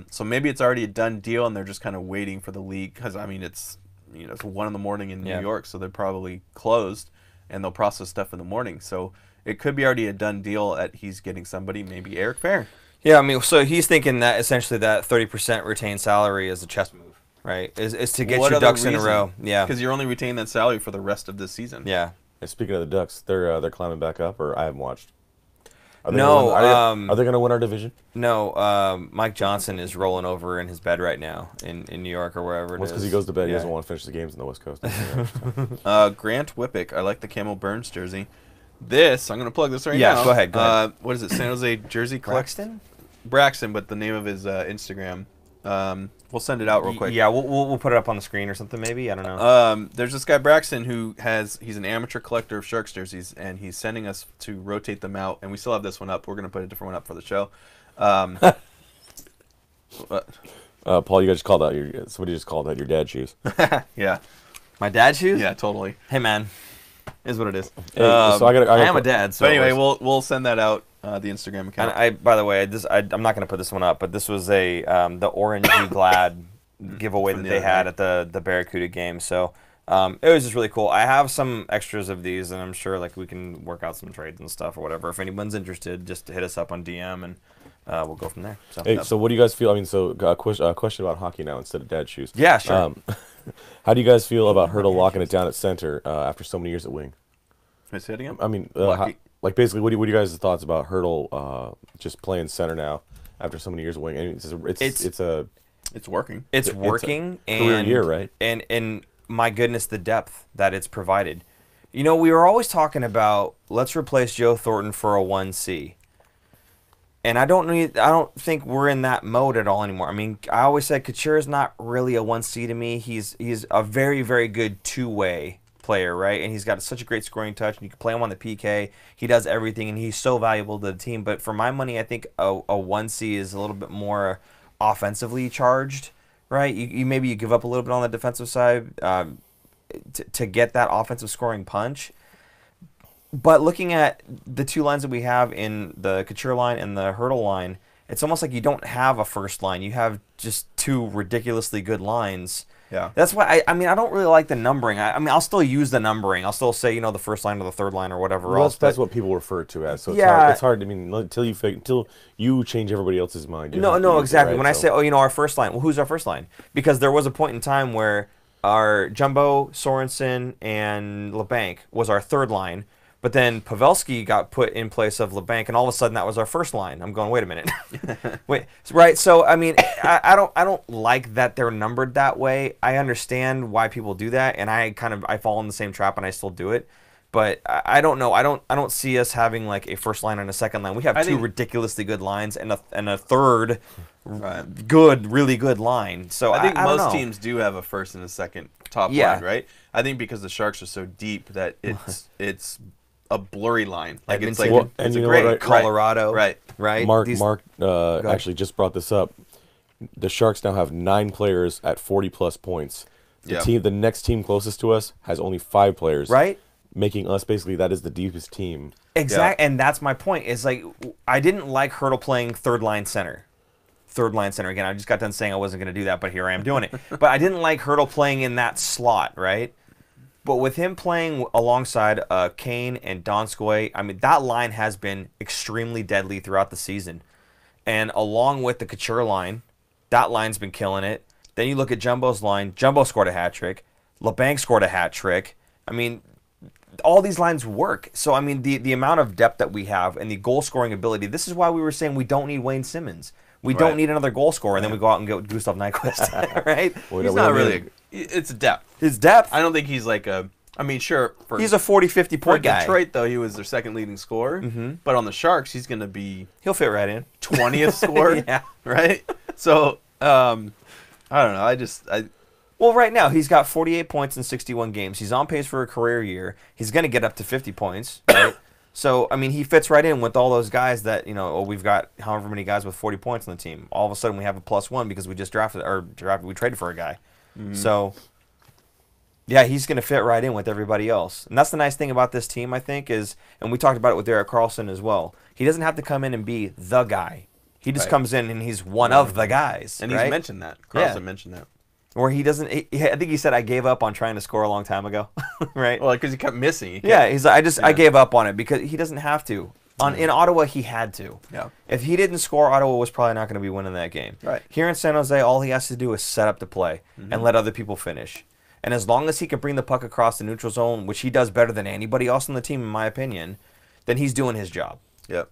So maybe it's already a done deal and they're just kind of waiting for the league because I mean it's 1 a.m. in New York, so they're probably closed and they'll process stuff in the morning. So it could be already a done deal that he's getting somebody, maybe Eric Fair. Yeah, I mean, so he's thinking that essentially that 30% retained salary is a chess move, right? Is to get your ducks in a row. Yeah. Because you're only retaining that salary for the rest of this season. Yeah. And speaking of the Ducks, they're climbing back up, or I haven't watched. Are they No, are they going to win our division? No, Mike Johnson is rolling over in his bed right now in New York or wherever it Well, is. because he goes to bed. He Yeah. doesn't want to finish the games on the West Coast. Grant Whippick, I like the Camel Burns jersey. This, I'm going to plug this right now. Yeah, go ahead. What is it, San Jose Jersey Claxton? Braxton, but the name of his Instagram. We'll send it out real quick. Yeah, we'll put it up on the screen or something maybe. I don't know. There's this guy Braxton he's an amateur collector of Sharks jerseys, and he's sending us to rotate them out, and we still have this one up. We're gonna put a different one up for the show. Paul, you guys just called out somebody just called out your dad's shoes. Yeah, My dad's shoes? yeah, totally. Hey, man. Is what it is. Hey, so I am a dad. So But anyway, we'll send that out the Instagram account. And by the way, I'm not going to put this one up, but this was the Orange You Glad giveaway From that the they other had night. at the Barracuda game. So it was just really cool. I have some extras of these, and I'm sure like we can work out some trades and stuff or whatever. If anyone's interested, just hit us up on DM, and we'll go from there. So, Hey, so what do you guys feel? I mean, so a question about hockey now instead of dad's shoes. yeah, sure. How do you guys feel about Hurdle locking it down at center after so many years at wing? Can I say it again? I mean, Lucky. like basically, what are you guys' thoughts about Hurdle just playing center now after so many years at wing? I mean, It's working. It's working, career and year, right? And my goodness, the depth that it's provided. You know, we were always talking about let's replace Joe Thornton for a 1C. And I don't think we're in that mode at all anymore. I mean, I always said Couture's not really a 1C to me. He's a very, very good two-way player, right? And he's got such a great scoring touch, and you can play him on the PK. He does everything, and he's so valuable to the team. But for my money, I think a 1C is a little bit more offensively charged, right? You maybe you give up a little bit on the defensive side to get that offensive scoring punch. But looking at the two lines that we have in the Couture line and the Hurdle line, it's almost like you don't have a first line. You have just two ridiculously good lines. Yeah. That's why I mean I don't really like the numbering. I mean I'll still use the numbering. I'll still say the first line or the third line or whatever Well, else. that's what people refer to as. So it's Yeah. hard. It's hard. I mean, until you change everybody else's mind. You have to No, use it, exactly. right? When I So- say our first line, well, who's our first line? Because there was a point in time where our Jumbo, Sorensen, and LeBanc was our third line. But then Pavelski got put in place of LeBanc, and all of a sudden that was our first line. I'm going, wait a minute, wait, right? So I mean, I don't like that they're numbered that way. I understand why people do that, and I fall in the same trap, and I still do it. But I don't know. I don't see us having like a first line and a second line. We have two ridiculously good lines and a third really good line. So I think I don't most know. teams do have a first and a second top Yeah. line, right? I think because the Sharks are so deep that it's a blurry line. Like it's Edmonton, like Well, and it's you a know great what, right? Colorado, right. right? Mark actually just brought this up. The Sharks now have 9 players at 40+ points. The next team closest to us has only 5 players, Right? making us basically that is the deepest team. Exactly, and that's my point. Is like I didn't like Hurdle playing third line center. Again, I just got done saying I wasn't going to do that, but here I am doing it. But I didn't like Hurdle playing in that slot, right? But with him playing alongside Kane and Donskoy, I mean, that line has been extremely deadly throughout the season. And along with the Couture line, that line's been killing it. Then you look at Jumbo's line. Jumbo scored a hat trick. LeBanc scored a hat trick. I mean, all these lines work. So, I mean, the amount of depth that we have and the goal-scoring ability, this is why we were saying we don't need Wayne Simmons. We don't need another goal scorer, and then we go out and get Gustav Nyquist, right? He's not really. It's depth. His depth. I don't think he's like a. I mean, sure. He's a 40, 50 For point guy. Detroit, though, he was their second leading scorer. But on the Sharks, he's going to be He'll fit right in. 20th scorer. Yeah. Right? So, I don't know. Well, right now, he's got 48 points in 61 games. He's on pace for a career year. He's going to get up to 50 points, right? So, I mean, he fits right in with all those guys that, we've got however many guys with 40 points on the team. All of a sudden, we have a +1 because we just we traded for a guy. So, yeah, he's going to fit right in with everybody else. And that's the nice thing about this team, I think, is, and we talked about it with Derek Carlson as well, he doesn't have to come in and be the guy. He just comes in and he's one of the guys. And right? he's mentioned that. Carlson mentioned that. Or he doesn't. I think he said, "I gave up on trying to score a long time ago," right? Well, because he kept missing. Yeah, he's like, I gave up on it because he doesn't have to. In Ottawa, he had to. Yeah. If he didn't score, Ottawa was probably not going to be winning that game. Right. Here in San Jose, all he has to do is set up the play and let other people finish. And as long as he can bring the puck across the neutral zone, which he does better than anybody else on the team, in my opinion, then he's doing his job. Yep.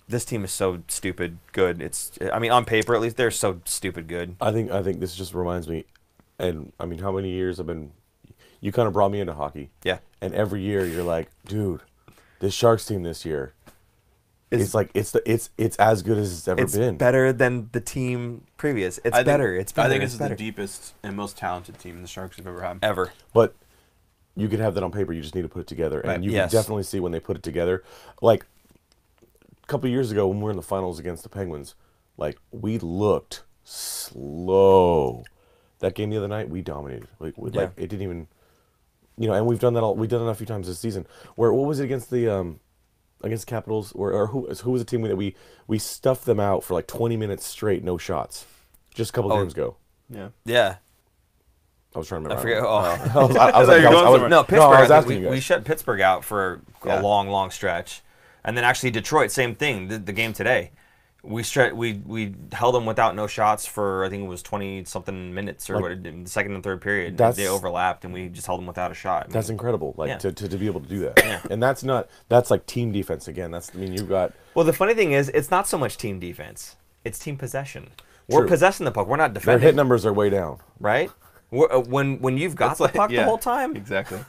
This team is so stupid good. On paper at least, they're so stupid good. I think this just reminds me, and I mean, how many years I've been. You kind of brought me into hockey. Yeah. And every year you're like, dude, this Sharks team this year. It's as good as it's ever been. It's better than the team previous. It's I better. think, It's better. I think it's this is better. the deepest and most talented team the Sharks have ever had. Ever. But you could have that on paper. You just need to put it together, and you can definitely see when they put it together. Like a couple of years ago when we were in the finals against the Penguins, like we looked slow. That game the other night, we dominated. Like it didn't even, and we've done that we've done it a few times this season. What was it against the against Capitals, or who was the team that we stuffed them out for like 20 minutes straight, no shots, just a couple games ago. Yeah. Yeah. I was trying to remember. I forget. Pittsburgh. Pittsburgh. I was asking you guys. We shut Pittsburgh out for a long stretch, and then actually Detroit, same thing. The game today, we held them without no shots for I think it was 20-something minutes or what in the second and third period. They overlapped, and we just held them without a shot. That's incredible. To be able to do that. And that's like team defense again. You've got. Well, the funny thing is, it's not so much team defense; it's team possession. We're possessing the puck. We're not defending. Their hit numbers are way down. Right? When you've got the puck the whole time. Exactly.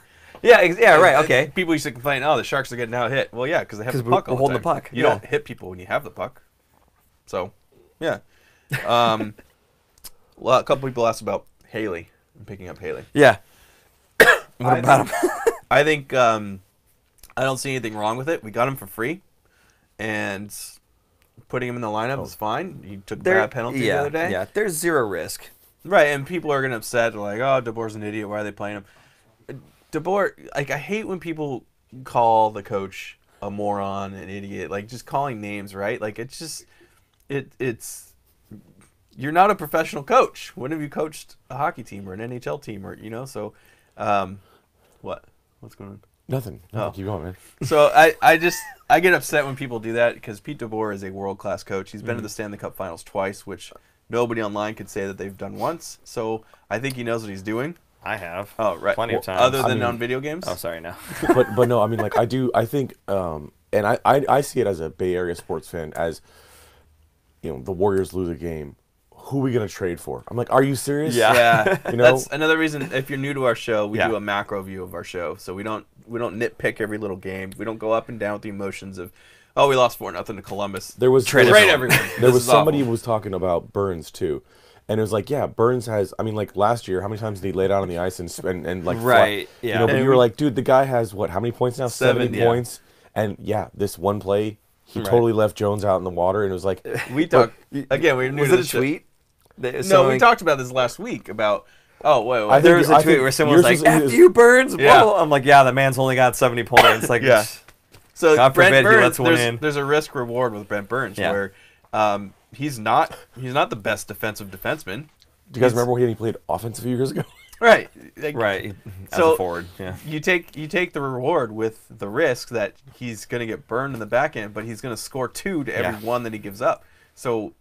Yeah, right, okay. People used to complain, the Sharks are getting out hit. Well, yeah, because they have the puck all the holding time. the puck. You don't hit people when you have the puck. So, yeah. A couple people asked about Haley and picking up Haley. Yeah. What about him? I think I don't see anything wrong with it. We got him for free, and putting him in the lineup is fine. He took a There- bad penalty the other day. Yeah, there's zero risk. Right, and people are gonna upset like, oh, DeBoer's an idiot. Why are they playing him? DeBoer, like, I hate when people call the coach a moron, an idiot, like just calling names, right? Like, it's just, it's you're not a professional coach. When have you coached a hockey team or an NHL team or so? What's going on? Nothing. Oh. Keep going, man. So I get upset when people do that because Pete DeBoer is a world-class coach. He's been to the Stanley Cup Finals twice, which nobody online could say that they've done once. So I think he knows what he's doing. I have. Oh, right. Plenty of times. Other than I mean- on video games? Oh, sorry, no. but no, I mean, like, I think, and I see it as a Bay Area sports fan as, the Warriors lose a game. Who are we gonna trade for? I'm like, are you serious? Yeah. You know? That's another reason, if you're new to our show, we Yeah. do a macro view of our show. So we don't nitpick every little game. We don't go up and down with the emotions of, oh, we lost 4-0 to Columbus. There was Trade Trade everyone. everyone. There This was is somebody awful. who was talking about Burns too, and it was like, yeah, Burns has. I mean, like last year, how many times did he lay down on the ice and like Right, fly? yeah. But And you were we- like, dude, the guy has what? How many points now? 70 yeah. points. And yeah, this one play, he Right. totally left Jones out in the water, and it was like, We talked, again, we were new Was to it the a show. tweet? No, we talked about this last week about, wait. I There think- was a I tweet think where someone was yours like, was- F you, Burns. Yeah. Blah. I'm like, yeah, the man's only got 70 points. Like, Yeah. So God Brent forbid he Burns, lets one there's, in. there's a risk reward with Brent Burns Yeah. where he's not the best defensive defenseman. do you guys remember when he played offense a few years ago? Right. Like, right. As So- a forward. Yeah. You take the reward with the risk that he's going to get burned in the back end, but he's going to score 2 to every Yeah. one that he gives up. So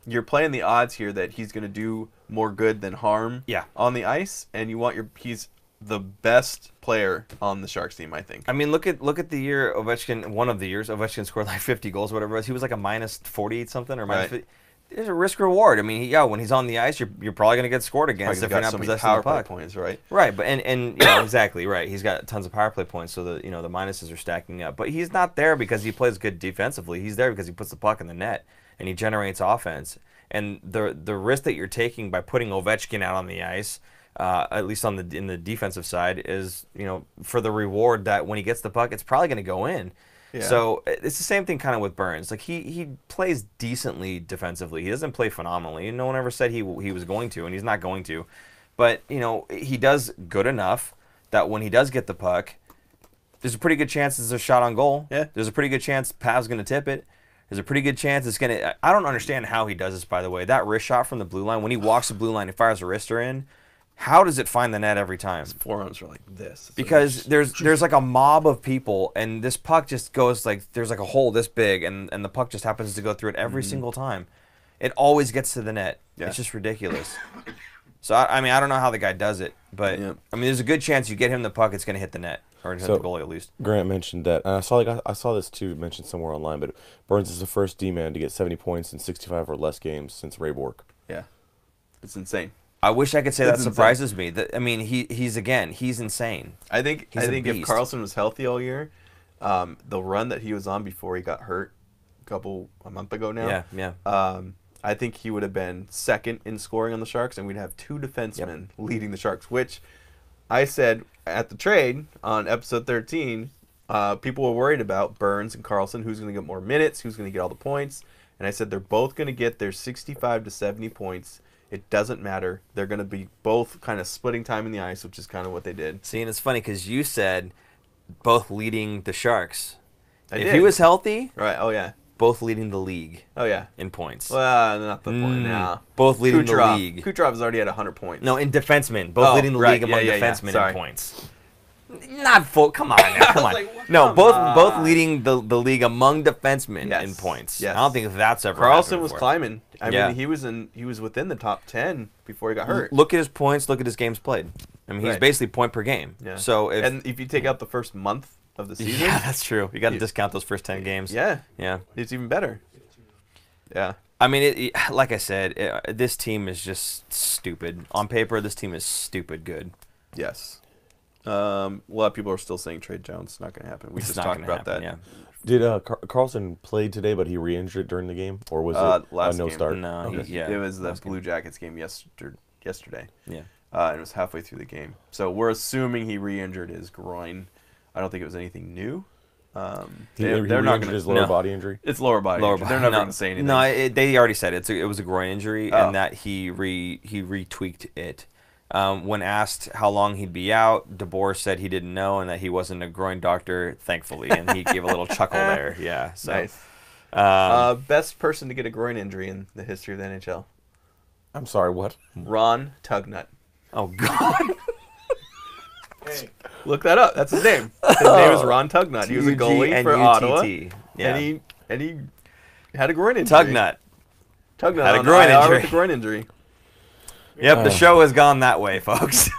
you're playing the odds here that he's going to do more good than harm Yeah. on the ice, and he's the best player on the Sharks team, I think. I mean, look at the year Ovechkin. One of the years Ovechkin scored like 50 goals, whatever it was. He was like a minus 48 something or minus Right. 50. There's a risk reward. I mean, when he's on the ice, you're probably going to get scored against He's if you're got not so many possessing power the play puck. points, right? Right, but and exactly right. He's got tons of power play points, so the the minuses are stacking up. But he's not there because he plays good defensively. He's there because he puts the puck in the net and he generates offense. And the risk that you're taking by putting Ovechkin out on the ice, at least in the defensive side, is for the reward that when he gets the puck, it's probably going to go in. Yeah. So it's the same thing kind of with Burns. Like he plays decently defensively. He doesn't play phenomenally. No one ever said he was going to, and he's not going to. But he does good enough that when he does get the puck, there's a pretty good chance there's a shot on goal. Yeah. There's a pretty good chance Pav's going to tip it. There's a pretty good chance it's going to. I don't understand how he does this, by the way. That wrist shot from the blue line, when he walks the blue line and fires a wrister in, how does it find the net every time? Forearms are like this. It's Because like, there's like a mob of people, and this puck just goes like there's like a hole this big, and the puck just happens to go through it every single time. It always gets to the net. Yeah. It's just ridiculous. So I mean, I don't know how the guy does it, but Yeah. I mean, there's a good chance you get him the puck, it's going to hit the net or hit So- the goalie at least. Grant mentioned that, and I saw this too mentioned somewhere online. But Burns is the first D-man to get 70 points in 65 or less games since Ray Bork. yeah, it's insane. I wish I could say that That's insane. surprises me. I mean, he's insane. I think He's a if beast. Carlson was healthy all year, the run that he was on before he got hurt a month ago now. Yeah. I think he would have been second in scoring on the Sharks, and we'd have 2 defensemen leading the Sharks, which I said at the trade on episode 13, people were worried about Burns and Carlson, who's going to get more minutes, who's going to get all the points. And I said they're both going to get their 65 to 70 points. It doesn't matter. They're going to be both kind of splitting time in the ice, which is kind of what they did. See, and it's funny because you said both leading the Sharks. If did. he was healthy, Right, oh yeah. both leading the league Oh yeah. in points. Well, not the point now. Both leading the Kucherov. league. Kucherov's already at 100 points. No, in defensemen. Both Oh, leading the right. league among Yeah, defensemen sorry. in points. Not full. Come on now. Come on. like, no, come both on. leading the league among defensemen Yes. in points. Yes. I don't think that's ever Carlson happened was before. climbing. I Yeah. mean, he was within the top 10 before he got hurt. Look at his points. Look at his games played. I mean, he's Right. basically point per game. Yeah. So if and if you take out the first month of the season, yeah, that's true. You got to discount those first 10 games. yeah, Yeah. it's even better. Yeah. I mean, like I said, this team is just stupid. On paper, this team is stupid good. Yes. A lot of people are still saying trade Jones. Not going to happen. We It's just not talked gonna about happen, that. Did Carlson play today, but he re-injured during the game, or was it Last a no game. start? No, Okay. yeah. It was the last game. Blue Jackets game yesterday. Yeah. And it was halfway through the game. So we're assuming he re-injured his groin. I don't think it was anything new. They're not going his to. lower No. body injury. It's lower body. Lower injury. body. They're never No. going to say anything. No, they already said it was a groin injury, Oh. and that he retweaked it. When asked how long he'd be out, DeBoer said he didn't know and that he wasn't a groin doctor, thankfully, and he gave a little chuckle there. Yeah, so Nice. Best person to get a groin injury in the history of the NHL. I'm sorry, what? Ron Tugnut. oh god, Hey, Look that up. That's his name. His name is Ron Tugnut. He was a goalie for Ottawa, Yeah, and he had a groin injury. Tugnut. Tugnut Had a on groin IR injury. with a groin injury. Yep, the show has gone that way, folks.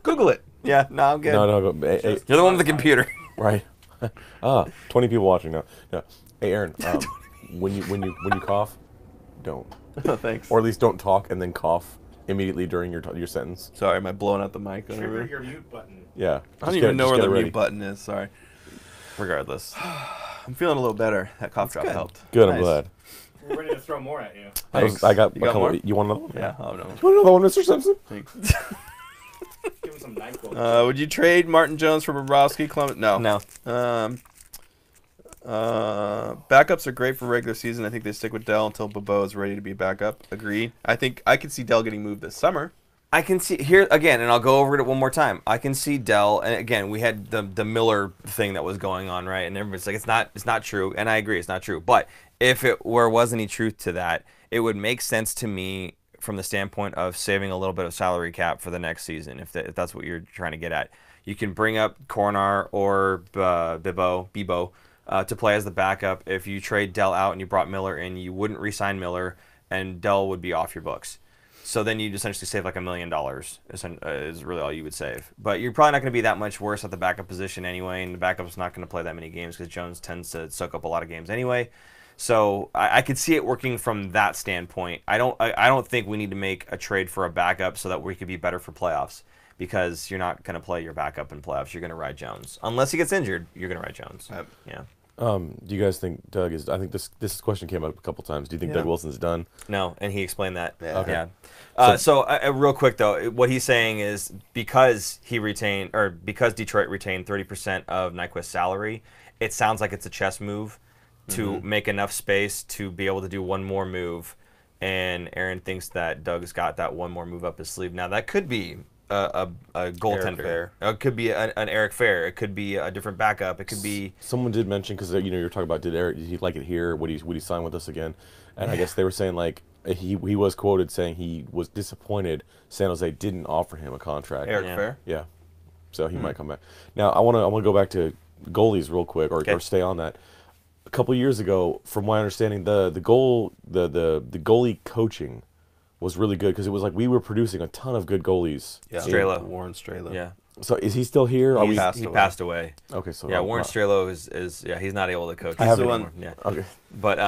Google it. Yeah, no, I'm good. No, hey, You're the one with the computer. right. 20 people watching now. No. Hey, Aaron, when you cough, don't. Oh, thanks. Or at least don't talk and then cough immediately during your sentence. Sorry, am I blowing out the mic? trigger your mute button. Yeah. I don't even know where the mute button is. Sorry. Regardless. I'm feeling a little better. That cough drop good. helped. Good, Nice. I'm glad. We're ready to throw more at you. Thanks. I got You a got couple. more? You want another one? Yeah. Oh no. You want another one, Mr. Simpson? Thanks. Give him some NyQuil. Would you trade Martin Jones for Bobrovsky? Clement? No. No. Backups are great for regular season. I think they stick with Dell until Bobo is ready to be a backup. Agreed. I think I could see Dell getting moved this summer. I can see here again, and I'll go over it one more time. I can see Dell, and again, we had the Miller thing that was going on, right? And everybody's like, it's not true, and I agree, it's not true. But if it was any truth to that, it would make sense to me from the standpoint of saving a little bit of salary cap for the next season, if that's what you're trying to get at. You can bring up Coronar or Bibo to play as the backup. If you trade Dell out and you brought Miller in, you wouldn't re-sign Miller, and Dell would be off your books. So then you'd essentially save like $1 million is really all you would save. But you're probably not going to be that much worse at the backup position anyway, and the backup's not going to play that many games because Jones tends to soak up a lot of games anyway. So I could see it working from that standpoint. I don't think we need to make a trade for a backup so that we could be better for playoffs, because you're not going to play your backup in playoffs. You're going to ride Jones. Unless he gets injured, you're going to ride Jones. Yeah. Do you guys think Doug is? I think this question came up a couple times. Do you think Doug Wilson's done? No, and he explained that. Yeah. Okay. Yeah. So real quick though, what he's saying is because Detroit retained 30% of Nyquist's salary, it sounds like it's a chess move to make enough space to be able to do one more move. And Aaron thinks that Doug's got that one more move up his sleeve. Now that could be a goaltender. Fair. It could be an Eric Fair. It could be a different backup. It could be. Someone did mention, because you were talking about did he like it here? Would he sign with us again? And I guess they were saying like he was quoted saying he was disappointed San Jose didn't offer him a contract. Eric Yeah. Fair. Yeah, so he might come back. Now I want to go back to goalies real quick, or stay on that. A couple years ago, from my understanding, the goalie coaching was really good, because it was like we were producing a ton of good goalies. Yeah. Strela. Warren Strela. Yeah. So is he still here? He's He passed away. Okay, so Yeah, Warren Strelo is he's not able to coach. I have the it one- anymore. Yeah. Okay. But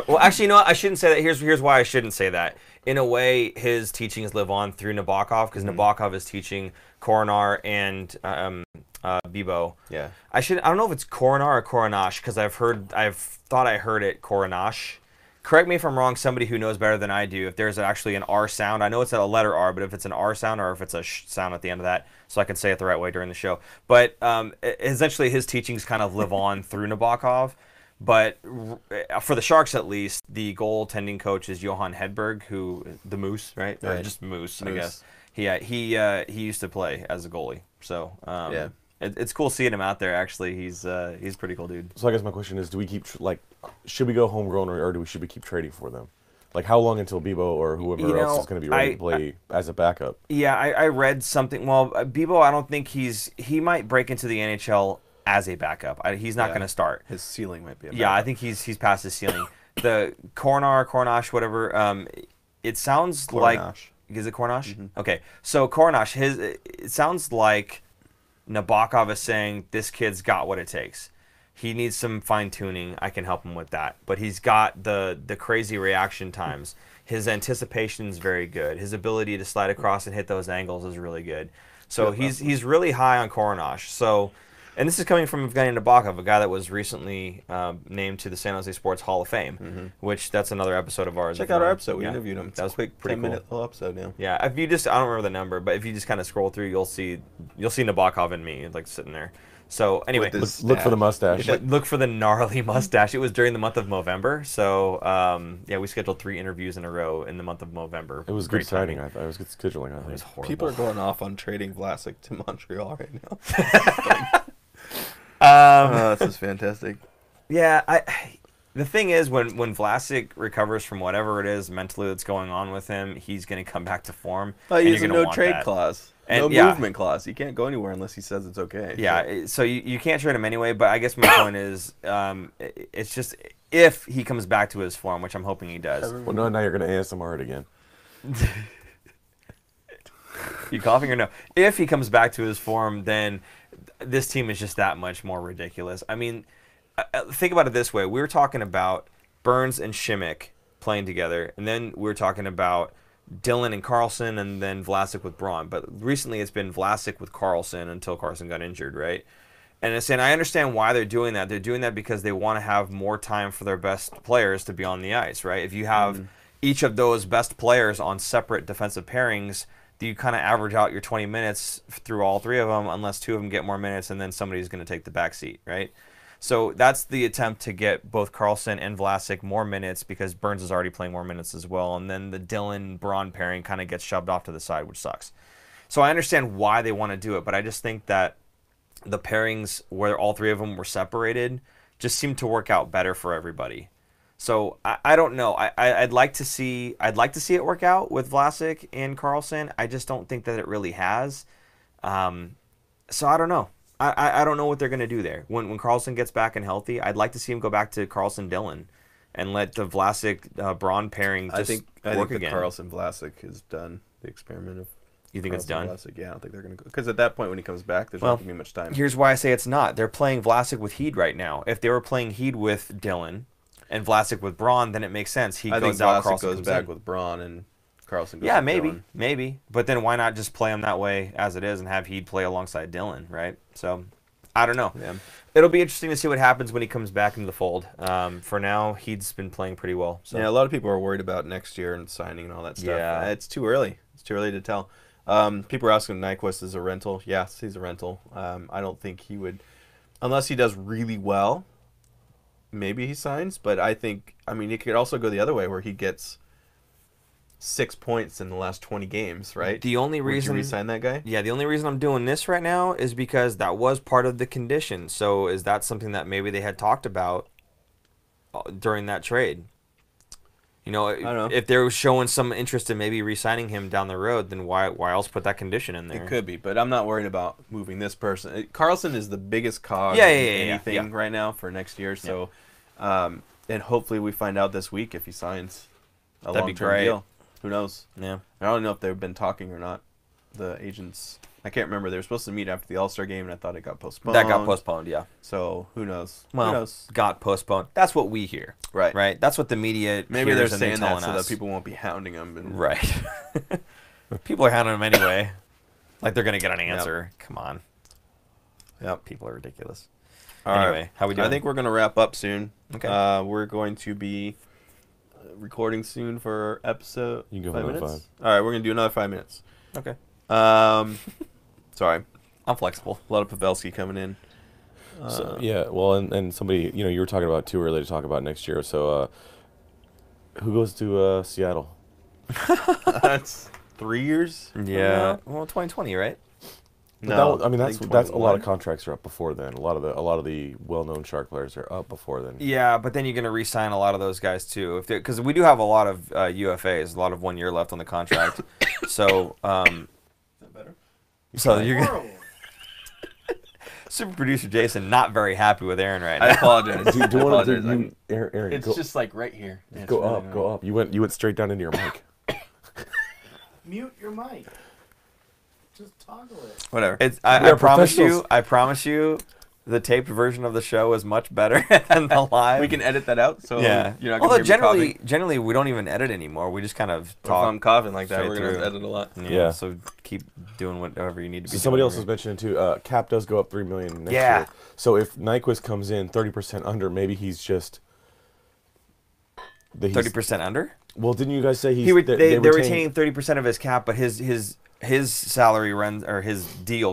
well, actually, you know what? I shouldn't say that. Here's why I shouldn't say that. In a way, his teachings live on through Nabokov, because Nabokov is teaching Coronar and Bibo. Yeah. I don't know if it's Coronar or Coronash, because I've thought I heard it Coronash. Correct me if I'm wrong, somebody who knows better than I do, if there's actually an R sound. I know it's a letter R, but if it's an R sound or if it's a sh sound at the end of that, so I can say it the right way during the show. But essentially his teachings kind of live on through Nabokov. But for the Sharks, at least, the goaltending coach is Johan Hedberg, the Moose, right? Or Right. just Moose, I Moose. guess. He used to play as a goalie. So Yeah. it's cool seeing him out there, actually. He's a pretty cool dude. So I guess my question is, do we keep should we go homegrown, or should we keep trading for them? Like, how long until Bibo or whoever else is going to be ready to play as a backup? Yeah, I read something. Well, Bibo, I don't think he might break into the NHL as a backup. He's not going to start. His ceiling might be. Yeah, I think he's past his ceiling. The Coronash, whatever. It sounds like. Is it Coronash? Okay, so Coronash, it sounds like Nabokov is saying this kid's got what it takes. He needs some fine tuning. I can help him with that. But he's got the crazy reaction times. His anticipation is very good. His ability to slide across and hit those angles is really good. So he's really high on Coronash. So, and this is coming from Evgeny Nabokov, a guy that was recently named to the San Jose Sports Hall of Fame, which that's another episode of ours. Check out our episode. We interviewed him. That was pretty cool. 10-minute little episode now. Yeah, if you just, I don't remember the number, but if you just kind of scroll through, you'll see Nabokov and me like sitting there. So anyway, With this Look for the stash. mustache. look for the gnarly mustache. It was during the month of November. So yeah, we scheduled 3 interviews in a row in the month of November. It was Great good signing. timing. I thought it was good scheduling. I It was think. horrible. People are going off on trading Vlasic to Montreal right now. Oh, this is fantastic. Yeah, the thing is, when Vlasic recovers from whatever it is mentally that's going on with him, he's going to come back to form. Oh, and he has a you're gonna no want trade that. clause. And, No yeah. movement clause. He can't go anywhere unless he says it's okay. Yeah, so you can't trade him anyway. But I guess my point is, it's just if he comes back to his form, which I'm hoping he does. Well, no, now you're going to ASMR it again. You coughing or no? If he comes back to his form, then this team is just that much more ridiculous. I mean, think about it this way. We were talking about Burns and Shimmick playing together, and then we were talking about Dylan and Carlson, and then Vlasic with Braun. But recently it's been Vlasic with Carlson until Carlson got injured, right? And I understand why they're doing that. They're doing that because they want to have more time for their best players to be on the ice, right? If you have each of those best players on separate defensive pairings, you kind of average out your 20 minutes through all 3 of them, unless 2 of them get more minutes, and then somebody's going to take the back seat, right? So that's the attempt to get both Carlson and Vlasic more minutes, because Burns is already playing more minutes as well, and then the Dylan-Braun pairing kind of gets shoved off to the side, which sucks. So I understand why they want to do it, but I just think that the pairings where all 3 of them were separated just seemed to work out better for everybody. So I don't know. I'd like to see it work out with Vlasic and Carlson. I just don't think that it really has. So I don't know. I don't know what they're gonna do there. When Carlson gets back and healthy, I'd like to see him go back to Carlson Dylan, and let the Vlasic Braun pairing just I think work the again. Carlson Vlasic has done the experiment of. You think it's done? Vlasic. Yeah, I don't think they're going to go. Because at that point, when he comes back, there's not going to be much time. Here's why I say it's not. They're playing Vlasic with Heed right now. If they were playing Heed with Dylan and Vlasic with Braun, then it makes sense. He I goes think out, Vlasic Carlson goes comes back in. with Braun, and Carlson goes Yeah, with maybe, Dylan. maybe. But then why not just play him that way as it is and have Heed play alongside Dylan, right? So I don't know. Yeah. It'll be interesting to see what happens when he comes back into the fold. For now, Heed's been playing pretty well. So. Yeah, a lot of people are worried about next year and signing and all that stuff. Yeah. It's too early. It's too early to tell. People are asking if Nyquist is a rental. Yes, he's a rental. I don't think he would, unless he does really well, maybe he signs. But I think, it could also go the other way where he gets 6 points in the last 20 games, right? The only reason Would you re-sign that guy? Yeah, the only reason I'm doing this right now is because that was part of the condition. So is that something that maybe they had talked about during that trade? You know, I don't know. if they were showing some interest in maybe re-signing him down the road, then why else put that condition in there? It could be, but I'm not worried about moving this person. Carlson is the biggest cog Yeah, in yeah, anything right now for next year. So, and hopefully we find out this week if he signs a That'd be long-term great. deal. Who knows? Yeah. I don't know if they've been talking or not. The agents, I can't remember. They were supposed to meet after the All-Star game, and I thought it got postponed. That got postponed, yeah. So who knows? Well, who knows? got postponed. That's what we hear. Right. Right? That's what the media Maybe they're hears and saying that telling so us. that people won't be hounding him. And Right. People are hounding him anyway. Like they're going to get an answer. Come on. Yep. People are ridiculous. All Anyway, right. how we doing? I think we're going to wrap up soon. Okay. We're going to be recording soon for episode You can go 5 for another minutes. All right, we're going to do another 5 minutes. Okay. Sorry. I'm flexible. A lot of Pavelski coming in. So, yeah, well, and somebody, you were talking about too early to talk about next year. So, who goes to Seattle? That's 3 years? from Yeah. now? Well, 2020, right? No, That, I think that's a lot 21. of contracts are up before then. A lot of the well-known Shark players are up before then. Yeah, but then you're going to re-sign a lot of those guys too, because we do have a lot of UFAs, a lot of 1 year left on the contract. So, Is that better? so you're gonna, Horrible. super producer Jason not very happy with Aaron right I now. apologize. Do you I want to apologize. Aaron, It's go, just like right here. Yeah, go it's really up, annoying. go up. You went straight down into your mic. Mute your mic. Just toggle it. Whatever. I are professionals. I promise you, the taped version of the show is much better than the live. We can edit that out, so yeah. you're not Although going to hear me coughing. generally we don't even edit anymore. We just kind of If talk. I'm coughing like that, straight we're going through. to edit a lot. Yeah. So keep doing whatever you need to be. So somebody doing else was here. mentioning too. Cap does go up $3 million next Yeah. year. So if Nyquist comes in 30% under, maybe he's just 30% under. Well, didn't you guys say he's They're retain- retaining 30% of his cap, but his his salary runs, or his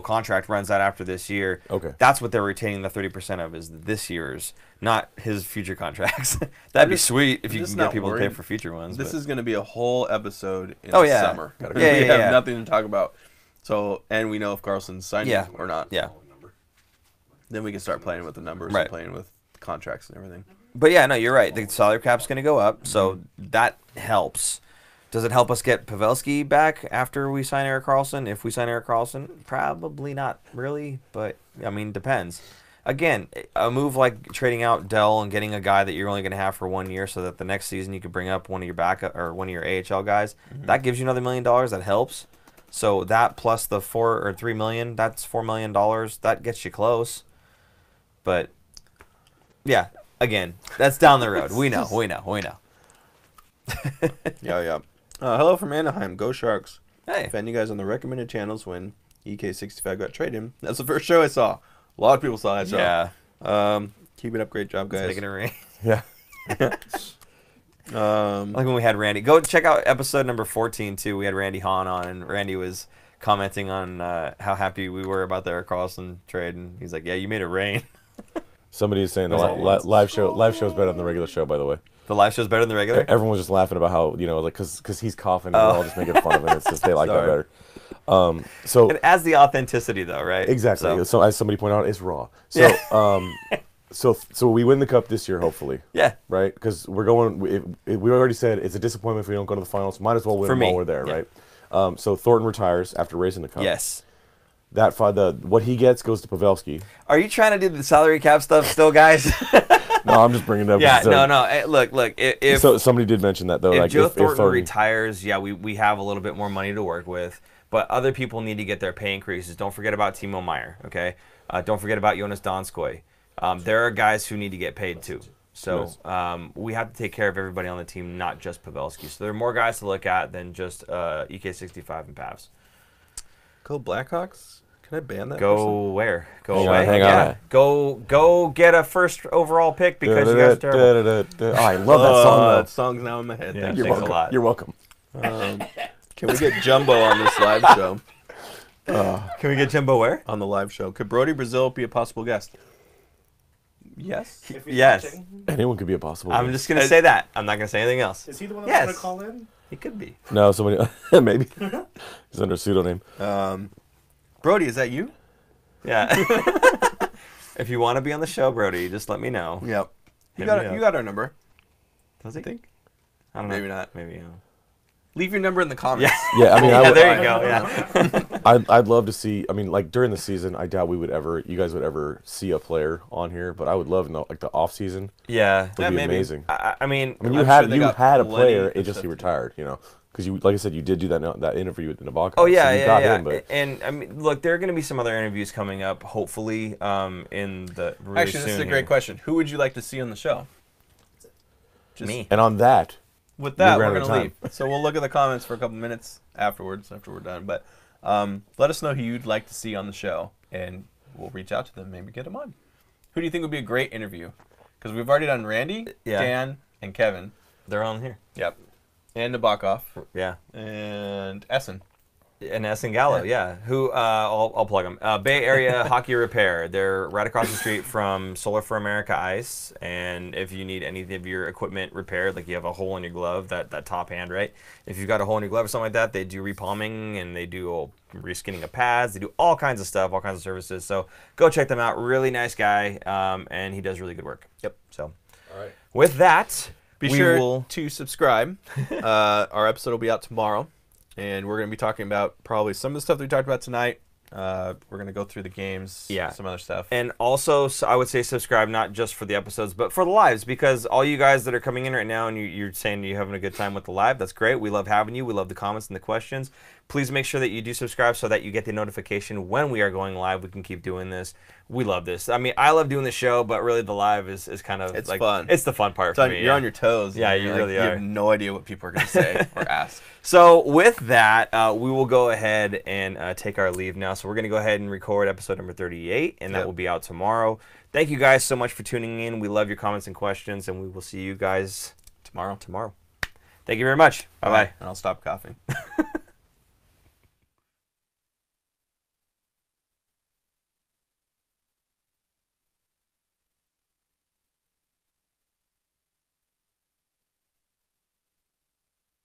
contract runs out after this year. Okay. That's what they're retaining the 30% of, is this year's, not his future contracts. That'd be sweet if you can get people to pay for future ones. This is going to be a whole episode in Oh, the yeah. summer. Yeah, We yeah, have yeah. nothing to talk about. So, and we know if Carlson's signing or not. Yeah. Then we can start playing with the numbers Right. and playing with contracts and everything. But yeah, no, you're right. The salary cap's going to go up, so that helps. Does it help us get Pavelski back after we sign Erik Karlsson? If we sign Erik Karlsson, probably not really, but I mean, depends. Again, a move like trading out Dell and getting a guy that you're only going to have for 1 year, so that the next season you could bring up one of your backup or one of your AHL guys, that gives you another $1 million. That helps. So that plus the $4 or $3 million, that's $4 million. That gets you close. But yeah, again, that's down the road. We know. Yeah. Hello from Anaheim. Go Sharks. Hey. Fan you guys on the recommended channels when EK65 got traded. That's the first show I saw. A lot of people saw that show. Yeah. Keep it up. Great job, guys. Making it rain. Yeah. Like when we had Randy. Go check out episode number 14 too. We had Randy Hahn on, and Randy was commenting on how happy we were about the Erik Karlsson trade, and he's like, "Yeah, you made it rain." Somebody is saying the That's live show is better than the regular show. By the way, The live show's better than the regular. everyone was just laughing about how like because he's coughing and we're all just making fun of him. It's just they like that Sorry. better. So It adds the authenticity, though, right? exactly. So as somebody pointed out, it's raw. So so we win the cup this year, hopefully. Yeah. Right? Because we're going. We already said it's a disappointment if we don't go to the finals. Might as well win For me, while we're there, yeah. right? So Thornton retires after raising the cup. Yes. That what he gets goes to Pavelski. Are you trying to do the salary cap stuff still, guys? No, I'm just bringing it up. Yeah. because, No. Hey, look. If So somebody did mention that though. if Like Joe if Thornton Thornton retires, yeah, we have a little bit more money to work with. But other people need to get their pay increases. Don't forget about Timo Meyer, okay? Don't forget about Jonas Donskoy. There are guys who need to get paid too. So we have to take care of everybody on the team, not just Pavelski. So there are more guys to look at than just EK65 and Pavs. Go Blackhawks. Can I ban that? Go where? Go Hang on, away. hang yeah. on. Go get a first overall pick because you guys are terrible. Oh, I love that song though. That song's now in my head. Yeah. Thank You're you. Thanks a welcome. lot. You're welcome. Can we get Jumbo on this live show? Can we get Jimbo where? On the live show. Could Brody Brazil be a possible guest? Yes. If he's Yes. watching, Anyone could be a possible. I'm just gonna say that. I'm not gonna say anything else. is he the one Yes. that's going to call in? He could be. No, somebody maybe he's under a pseudonym. Brody, is that you? Yeah. If you want to be on the show, Brody, just let me know. Yep. You Hit got me it. up. You got our number. Does he? I think. I don't know. Maybe not. Maybe. Leave your number in the comments. Yeah. Yeah, I mean, Yeah, I would, there you go. Yeah. I'd love to see. I mean, like during the season, I doubt you guys would ever see a player on here. But I would love like the off season Yeah. would be maybe. amazing. I mean, I mean, you I'm had sure they you got had a plenty player. of It just stuff he to retired. Because you, like I said, you did do that interview with Nabokov. Oh yeah, so you yeah, got yeah. him, but And I mean, look, there are going to be some other interviews coming up, hopefully, in the really Actually, soon this is a here. great question. Who would you like to see on the show? Just Me. and on that, With that, We we're ran out going of to time. leave. So we'll look at the comments for a couple minutes afterwards, after we're done. But let us know who you'd like to see on the show, and we'll reach out to them, maybe get them on. Who do you think would be a great interview? Because we've already done Randy, Yeah. Dan, and Kevin. They're on here. Yep. And Nabokov. Yeah. And Essen. And Essen Gallo, yeah. Who I'll plug them. Bay Area Hockey Repair. They're right across the street from Solar for America Ice. And if you need any of your equipment repaired, like you have a hole in your glove, that top hand, right? If you've got a hole in your glove or something like that, they do repalming and they do reskinning of pads. They do all kinds of stuff, all kinds of services. So go check them out. Really nice guy, and he does really good work. Yep. So All right. with that, Be we sure will. to subscribe. Our episode will be out tomorrow, and we're going to be talking about probably some of the stuff that we talked about tonight. We're going to go through the games, Yeah. some other stuff. And also, I would say subscribe not just for the episodes, but for the lives, because all you guys that are coming in right now and you're saying you're having a good time with the live, that's great. We love having you. We love the comments and the questions. Please make sure that you do subscribe so that you get the notification when we are going live. We can keep doing this. We love this. I mean, I love doing the show, but really the live is kind of It's like fun. It's the fun part for me. You're on your toes. Yeah, and you you're really You are. have no idea what people are going to say or ask. So with that, we will go ahead and take our leave now. So we're going to go ahead and record episode number 38, and that Yep. will be out tomorrow. Thank you guys so much for tuning in. We love your comments and questions, and we will see you guys Tomorrow. tomorrow. Thank you very much. Bye-bye. And I'll stop coughing.